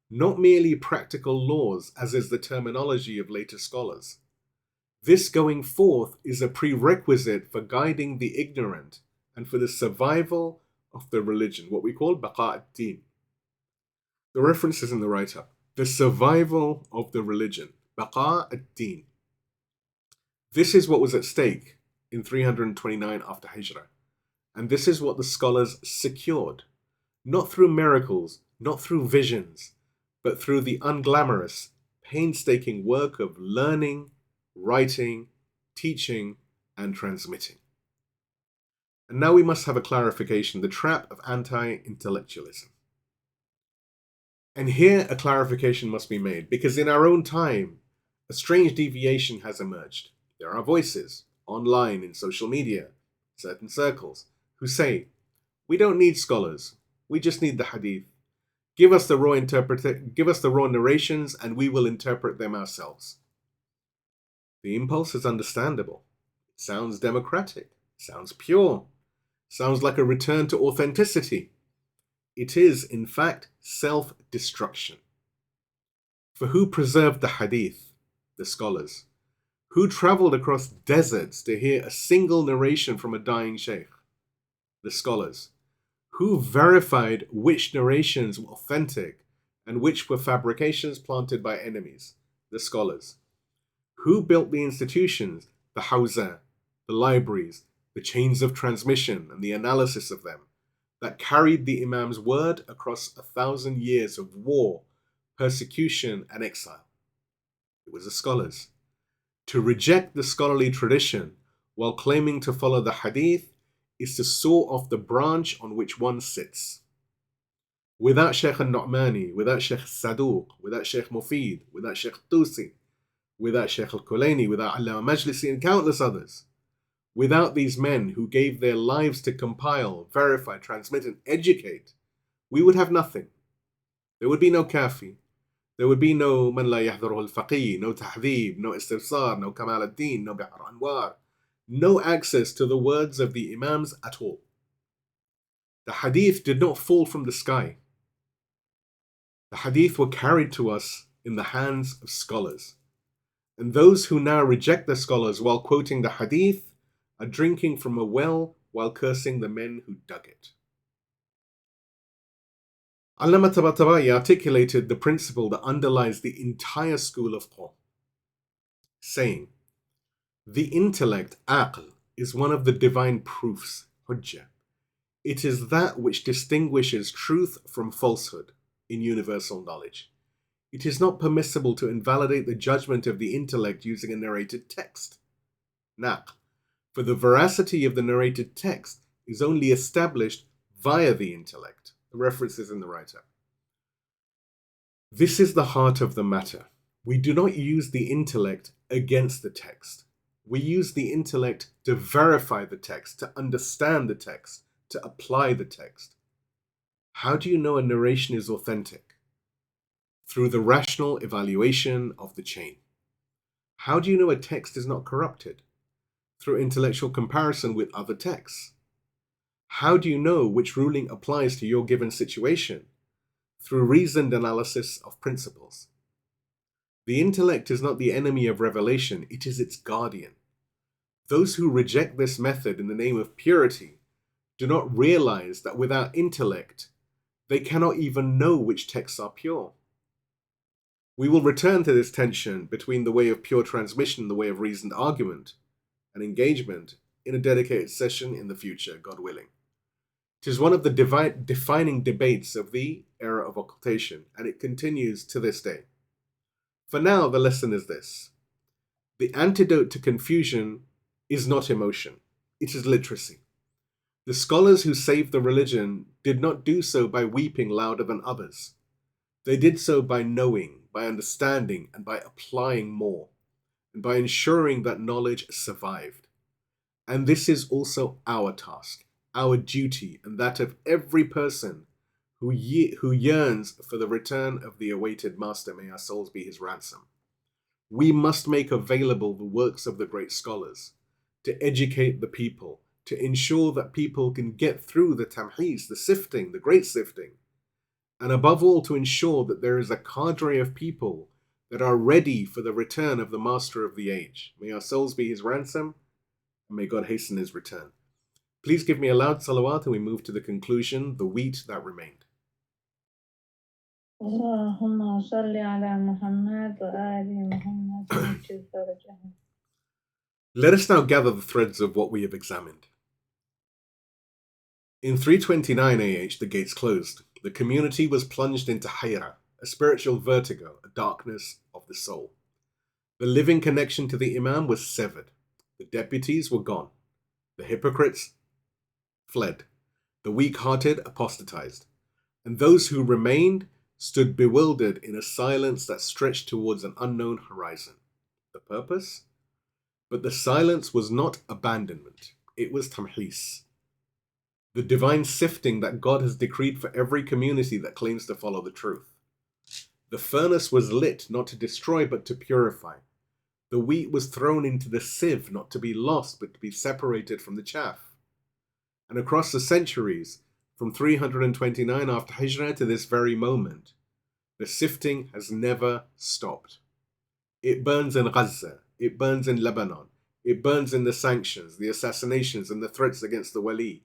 not merely practical laws, as is the terminology of later scholars. This going forth is a prerequisite for guiding the ignorant and for the survival of the religion, what we call baqa' ad-din. The reference is in the write-up. The survival of the religion, baqa' ad-din. This is what was at stake in 329 after Hijrah. And this is what the scholars secured, not through miracles, not through visions, but through the unglamorous, painstaking work of learning, writing, teaching, and transmitting. And now we must have a clarification, the trap of anti-intellectualism. And here a clarification must be made, because in our own time, a strange deviation has emerged. There are voices, online, in social media, certain circles, who say, we don't need scholars, we just need the hadith. Give us the raw narrations and we will interpret them ourselves. The impulse is understandable. It sounds democratic, sounds pure, sounds like a return to authenticity. It is, in fact, self-destruction. For who preserved the hadith? The scholars. Who traveled across deserts to hear a single narration from a dying sheikh? The scholars. Who verified which narrations were authentic and which were fabrications planted by enemies? The scholars. Who built the institutions, the hawza, the libraries, the chains of transmission and the analysis of them, that carried the Imam's word across 1,000 years of war, persecution, and exile? It was the scholars. To reject the scholarly tradition while claiming to follow the hadith is to saw off the branch on which one sits. Without Sheikh al-Nu'mani, without Sheikh al-Saduq, without Sheikh Mufid, without Sheikh Tusi, without Sheikh al-Kulaini, without Allama Majlisi and countless others, without these men who gave their lives to compile, verify, transmit and educate, we would have nothing. There would be no kafi. There would be no man la yahdaruhu al-faqih, no tahdhib, no istifsar, no kamal ad-din, no bi'r anwar, no access to the words of the Imams at all. The hadith did not fall from the sky. The hadith were carried to us in the hands of scholars. And those who now reject the scholars while quoting the hadith are drinking from a well while cursing the men who dug it. Allama Tabatabai articulated the principle that underlies the entire school of thought, saying, the intellect, aql, is one of the divine proofs, hujjah. It is that which distinguishes truth from falsehood in universal knowledge. It is not permissible to invalidate the judgment of the intellect using a narrated text. Naql, for the veracity of the narrated text is only established via the intellect. The reference is in the write-up. This is the heart of the matter. We do not use the intellect against the text. We use the intellect to verify the text, to understand the text, to apply the text. How do you know a narration is authentic? Through the rational evaluation of the chain. How do you know a text is not corrupted? Through intellectual comparison with other texts. How do you know which ruling applies to your given situation? Through reasoned analysis of principles. The intellect is not the enemy of revelation, it is its guardian. Those who reject this method in the name of purity do not realize that without intellect, they cannot even know which texts are pure. We will return to this tension between the way of pure transmission and the way of reasoned argument and engagement in a dedicated session in the future, God willing. It is one of the defining debates of the era of occultation, and it continues to this day. For now, the lesson is this. The antidote to confusion is not emotion, it is literacy. The scholars who saved the religion did not do so by weeping louder than others. They did so by knowing, by understanding, and by applying more, and by ensuring that knowledge survived. And this is also our task, our duty, and that of every person who yearns for the return of the awaited Master, may our souls be his ransom. We must make available the works of the great scholars, to educate the people, to ensure that people can get through the tamhis, the sifting, the great sifting, and above all to ensure that there is a cadre of people that are ready for the return of the Master of the age. May our souls be his ransom, and may God hasten his return. Please give me a loud salawat and we move to the conclusion, the wheat that remained. Allahumma salli ala Muhammad wa ali Muhammad. Let us now gather the threads of what we have examined. In 329 AH, the gates closed. The community was plunged into Hayrah, a spiritual vertigo, a darkness of the soul. The living connection to the Imam was severed. The deputies were gone. The hypocrites fled. The weak-hearted apostatized. And those who remained stood bewildered in a silence that stretched towards an unknown horizon. The purpose? But the silence was not abandonment. It was tamhis, the divine sifting that God has decreed for every community that claims to follow the truth. The furnace was lit not to destroy but to purify. The wheat was thrown into the sieve not to be lost but to be separated from the chaff. And across the centuries, from 329 after Hijrah to this very moment, the sifting has never stopped. It burns in Gaza, it burns in Lebanon, it burns in the sanctions, the assassinations and the threats against the wali.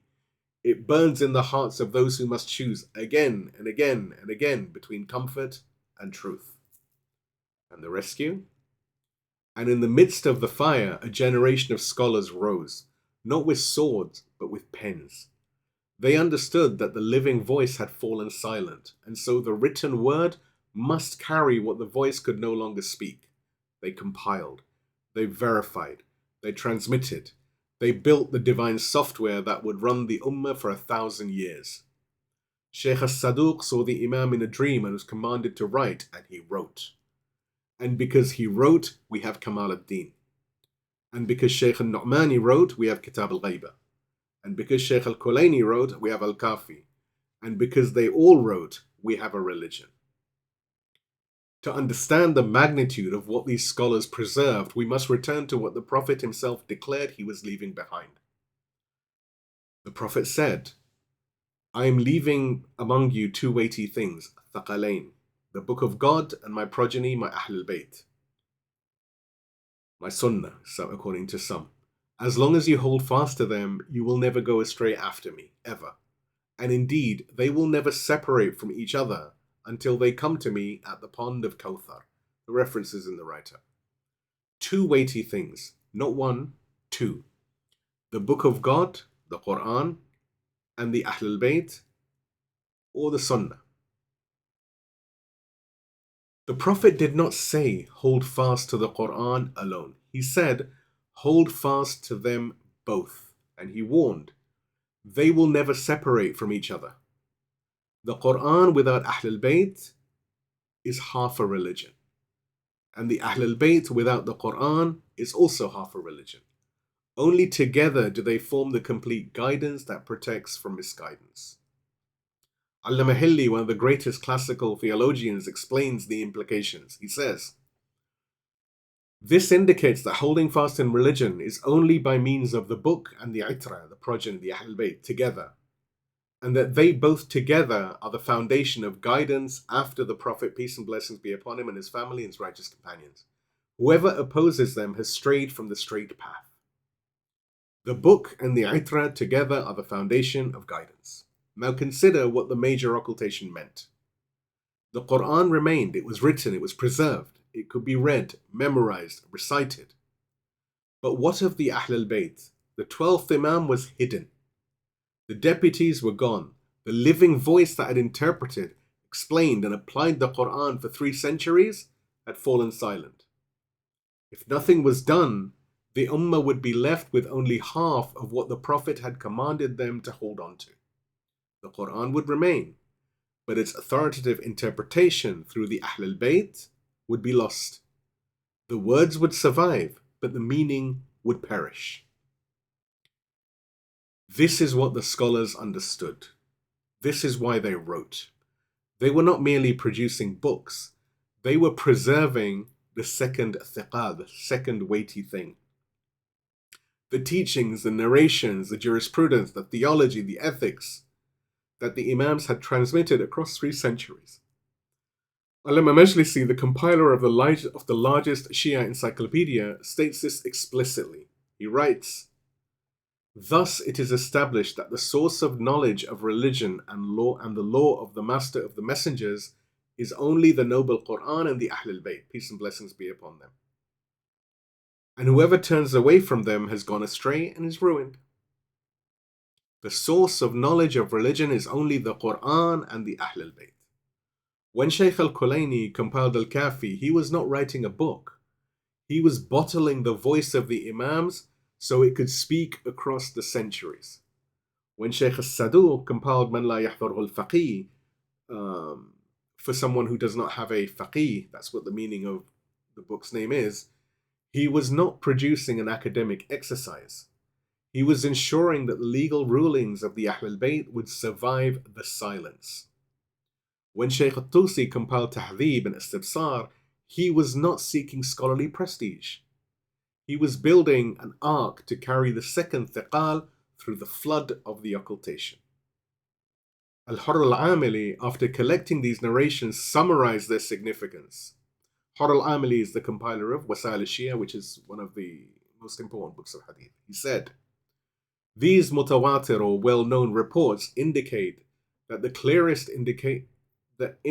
It burns in the hearts of those who must choose again and again and again between comfort and truth. And the rescue? And in the midst of the fire, a generation of scholars rose, not with swords, but with pens. They understood that the living voice had fallen silent, and so the written word must carry what the voice could no longer speak. They compiled, they verified, they transmitted, they built the divine software that would run the ummah for 1,000 years. Sheikh al-Saduq saw the Imam in a dream and was commanded to write, and he wrote. And because he wrote, we have Kamal ad-Din. And because Sheikh al-Nu'mani wrote, we have Kitab al-Ghaiba. And because Sheikh al-Kulaini wrote, we have al-Kafi. And because they all wrote, we have a religion. To understand the magnitude of what these scholars preserved, we must return to what the Prophet himself declared he was leaving behind. The Prophet said, I am leaving among you two weighty things, thaqalain, the book of God and my progeny, my Ahlul Bayt. My sunnah, so according to some. As long as you hold fast to them, you will never go astray after me, ever. And indeed, they will never separate from each other until they come to me at the pond of Kawthar. The references in the writer. Two weighty things, not one, two. The book of God, the Quran, and the Ahlul Bayt, or the Sunnah. The Prophet did not say, hold fast to the Quran alone. He said, hold fast to them both. And he warned, they will never separate from each other. The Quran without Ahlul Bayt is half a religion. And the Ahlul Bayt without the Quran is also half a religion. Only together do they form the complete guidance that protects from misguidance. Al-Mahilli, one of the greatest classical theologians, explains the implications. He says, this indicates that holding fast in religion is only by means of the book and the itra, the progeny, the Ahlul Bayt, together, and that they both together are the foundation of guidance after the Prophet, peace and blessings be upon him, and his family and his righteous companions. Whoever opposes them has strayed from the straight path. The book and the itra together are the foundation of guidance. Now consider what the major occultation meant. The Quran remained, it was written, it was preserved, it could be read, memorized, recited. But what of the Ahlul Bayt? The 12th Imam was hidden. The deputies were gone. The living voice that had interpreted, explained and applied the Quran for 3 centuries had fallen silent. If nothing was done, the Ummah would be left with only half of what the Prophet had commanded them to hold on to. The Quran would remain, but its authoritative interpretation through the Ahlul Bayt would be lost. The words would survive, but the meaning would perish. This is what the scholars understood. This is why they wrote. They were not merely producing books, they were preserving the second thiqal, the second weighty thing. The teachings, the narrations, the jurisprudence, the theology, the ethics that the Imams had transmitted across 3 centuries. Al-Imam Majlisi, the compiler of the largest Shia encyclopedia, states this explicitly. He writes, thus it is established that the source of knowledge of religion and the law of the master of the messengers is only the noble Quran and the Ahlul Bayt, peace and blessings be upon them. And whoever turns away from them has gone astray and is ruined. The source of knowledge of religion is only the Quran and the Ahlul Bayt. When Shaykh al-Kulaini compiled al-Kafi, he was not writing a book. He was bottling the voice of the Imams so it could speak across the centuries. When Shaykh al-Saduq compiled Man la yahdurhu al-Faqih, for someone who does not have a faqih, that's what the meaning of the book's name is, he was not producing an academic exercise. He was ensuring that the legal rulings of the Ahl al-Bayt would survive the silence. When Shaykh al-Tusi compiled Tahdhib and Istibsar, he was not seeking scholarly prestige. He was building an ark to carry the second thiqal through the flood of the occultation. Al-Hurr al-Amili, after collecting these narrations, summarized their significance. Hurr al-Amili is the compiler of Wasail al-Shia, which is one of the most important books of hadith. He said, these mutawatir or well-known reports indicate with the clearest indication that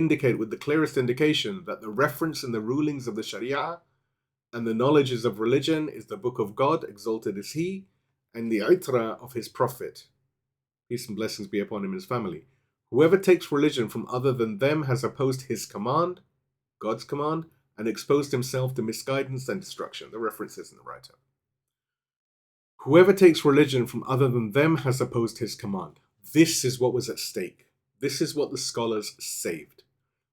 the reference in the rulings of the Sharia and the knowledges of religion is the book of God, exalted is He, and the itra of His Prophet, peace and blessings be upon him and his family. Whoever takes religion from other than them has opposed His command, God's command, and exposed himself to misguidance and destruction. The reference is in the writer. Whoever takes religion from other than them has opposed His command. This is what was at stake. This is what the scholars saved.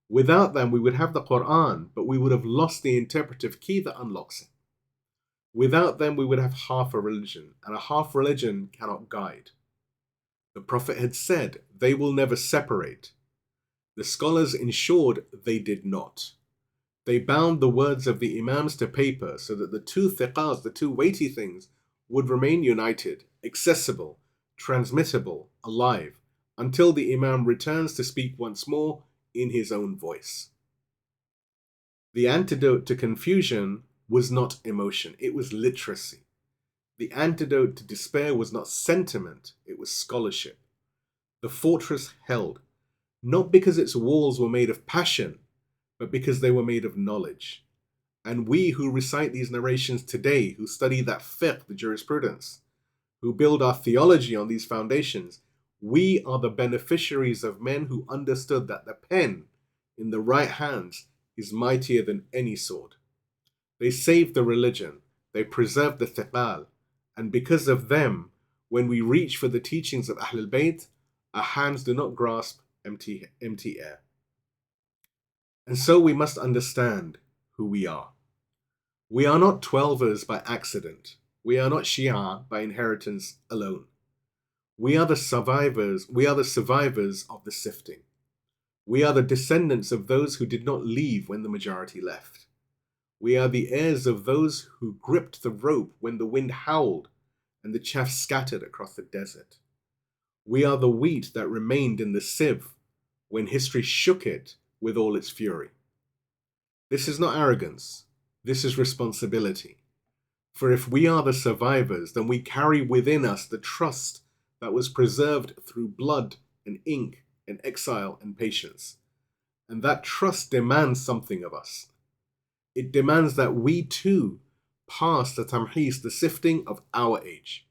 Without them, we would have the Quran, but we would have lost the interpretive key that unlocks it. Without them, we would have half a religion, and a half religion cannot guide. The Prophet had said, they will never separate. The scholars ensured they did not. They bound the words of the Imams to paper so that the two thiqas, the two weighty things, would remain united, accessible, transmittable, alive, until the Imam returns to speak once more in his own voice. The antidote to confusion was not emotion, it was literacy. The antidote to despair was not sentiment, it was scholarship. The fortress held, not because its walls were made of passion, but because they were made of knowledge. And we who recite these narrations today, who study that fiqh, the jurisprudence, who build our theology on these foundations, we are the beneficiaries of men who understood that the pen in the right hands is mightier than any sword. They saved the religion, they preserved the thiqal, and because of them, when we reach for the teachings of Ahl al-Bayt, our hands do not grasp empty air. And so we must understand who we are. We are not Twelvers by accident. We are not Shia by inheritance alone. We are the survivors of the sifting. We are the descendants of those who did not leave when the majority left. We are the heirs of those who gripped the rope when the wind howled and the chaff scattered across the desert. We are the wheat that remained in the sieve when history shook it with all its fury. This is not arrogance, this is responsibility. For if we are the survivors, then we carry within us the trust that was preserved through blood and ink and exile and patience. And that trust demands something of us. It demands that we too pass the tamhis, the sifting of our age.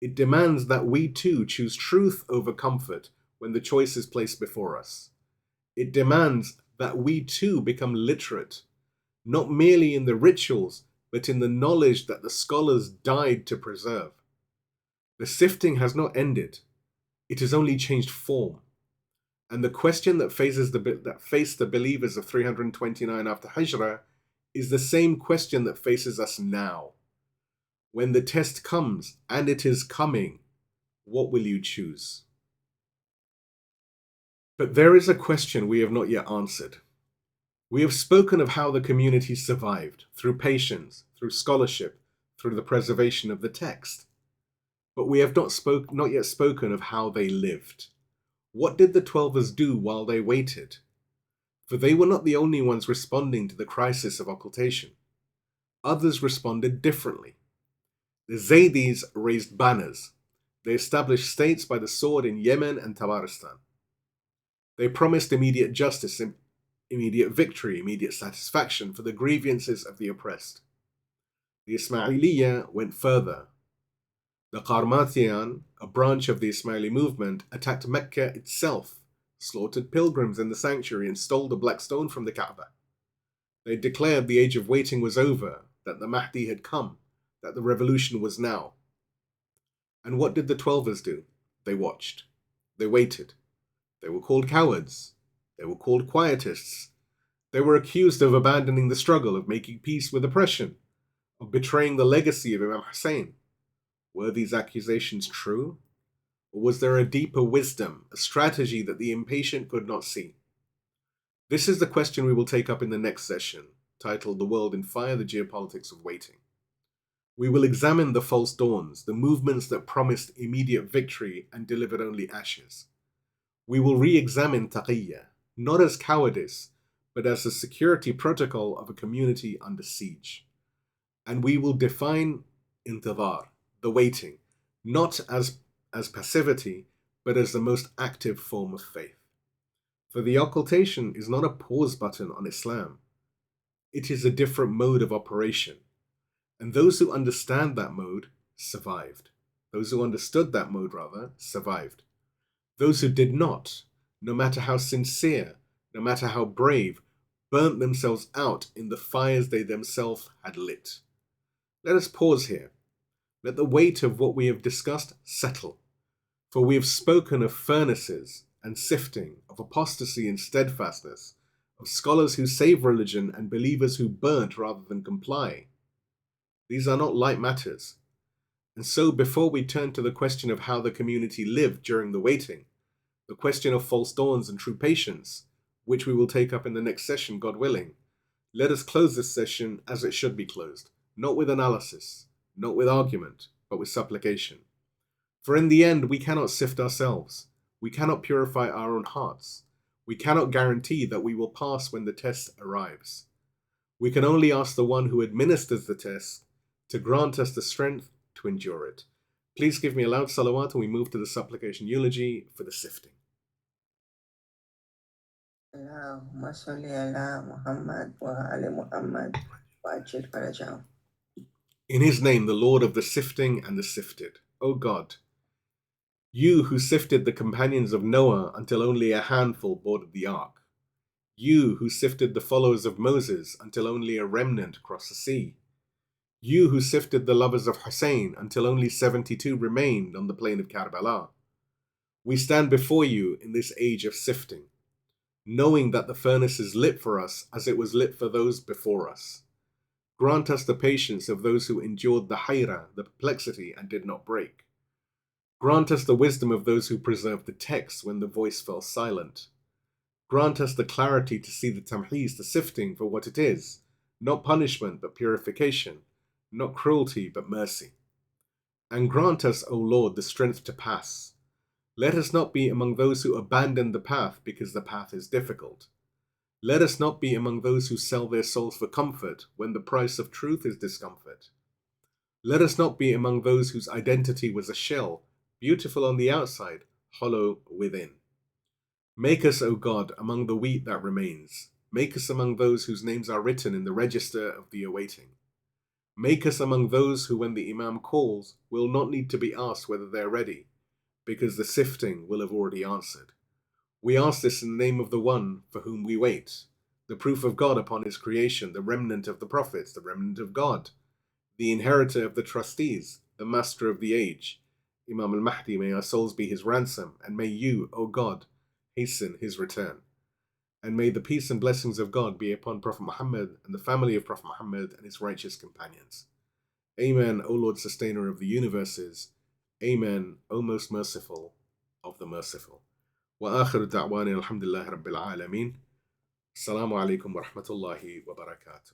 It demands that we too choose truth over comfort when the choice is placed before us. It demands that we too become literate, not merely in the rituals, but in the knowledge that the scholars died to preserve. The sifting has not ended. It has only changed form. And the question that faced the believers of 329 after Hijrah is the same question that faces us now. When the test comes, and it is coming, what will you choose? But there is a question we have not yet answered. We have spoken of how the community survived, through patience, through scholarship, through the preservation of the text. But we have not yet spoken of how they lived. What did the Twelvers do while they waited? For they were not the only ones responding to the crisis of occultation. Others responded differently. The Zaydis raised banners. They established states by the sword in Yemen and Tabaristan. They promised immediate justice, immediate victory, immediate satisfaction for the grievances of the oppressed. The Ismailiyah went further. The Qarmatiyan, a branch of the Ismaili movement, attacked Mecca itself, slaughtered pilgrims in the sanctuary, and stole the black stone from the Kaaba. They declared the age of waiting was over, that the Mahdi had come, that the revolution was now. And what did the Twelvers do? They watched. They waited. They were called cowards. They were called quietists. They were accused of abandoning the struggle, of making peace with oppression, of betraying the legacy of Imam Hussein. Were these accusations true? Or was there a deeper wisdom, a strategy that the impatient could not see? This is the question we will take up in the next session, titled The World in Fire, the Geopolitics of Waiting. We will examine the false dawns, the movements that promised immediate victory and delivered only ashes. We will re-examine taqiyya, not as cowardice, but as a security protocol of a community under siege. And we will define intidhar, the waiting, not as passivity, but as the most active form of faith. For the occultation is not a pause button on Islam. It is a different mode of operation. And those who understand that mode survived. Those who understood that mode, rather, survived. Those who did not, no matter how sincere, no matter how brave, burnt themselves out in the fires they themselves had lit. Let us pause here. Let the weight of what we have discussed settle. For we have spoken of furnaces and sifting, of apostasy and steadfastness, of scholars who save religion and believers who burnt rather than comply. These are not light matters. And so before we turn to the question of how the community lived during the waiting, the question of false dawns and true patience, which we will take up in the next session, God willing, let us close this session as it should be closed, not with analysis, not with argument, but with supplication. For in the end, we cannot sift ourselves. We cannot purify our own hearts. We cannot guarantee that we will pass when the test arrives. We can only ask the one who administers the test to grant us the strength to endure it. Please give me a loud salawat and we move to the supplication eulogy for the sifting. Allahumma salli ala Muhammad wa ali Muhammad wa ajil farajahum. In his name, the Lord of the sifting and the sifted. O God, you who sifted the companions of Noah until only a handful boarded the ark. You who sifted the followers of Moses until only a remnant crossed the sea. You who sifted the lovers of Hussein until only 72 remained on the plain of Karbala. We stand before you in this age of sifting, knowing that the furnace is lit for us as it was lit for those before us. Grant us the patience of those who endured the hayrah, the perplexity, and did not break. Grant us the wisdom of those who preserved the text when the voice fell silent. Grant us the clarity to see the tamhis, the sifting, for what it is, not punishment but purification, not cruelty but mercy. And grant us, O Lord, the strength to pass. Let us not be among those who abandon the path because the path is difficult. Let us not be among those who sell their souls for comfort when the price of truth is discomfort. Let us not be among those whose identity was a shell, beautiful on the outside, hollow within. Make us, O God, among the wheat that remains. Make us among those whose names are written in the register of the awaiting. Make us among those who, when the Imam calls, will not need to be asked whether they are ready, because the sifting will have already answered. We ask this in the name of the one for whom we wait, the proof of God upon his creation, the remnant of the prophets, the remnant of God, the inheritor of the trustees, the master of the age, Imam al-Mahdi. May our souls be his ransom, and may you, O God, hasten his return. And may the peace and blessings of God be upon Prophet Muhammad and the family of Prophet Muhammad and his righteous companions. Amen, O Lord, sustainer of the universes. Amen, O most merciful of the merciful. وآخر دعوانا الحمد لله رب العالمين. السلام عليكم ورحمة الله وبركاته.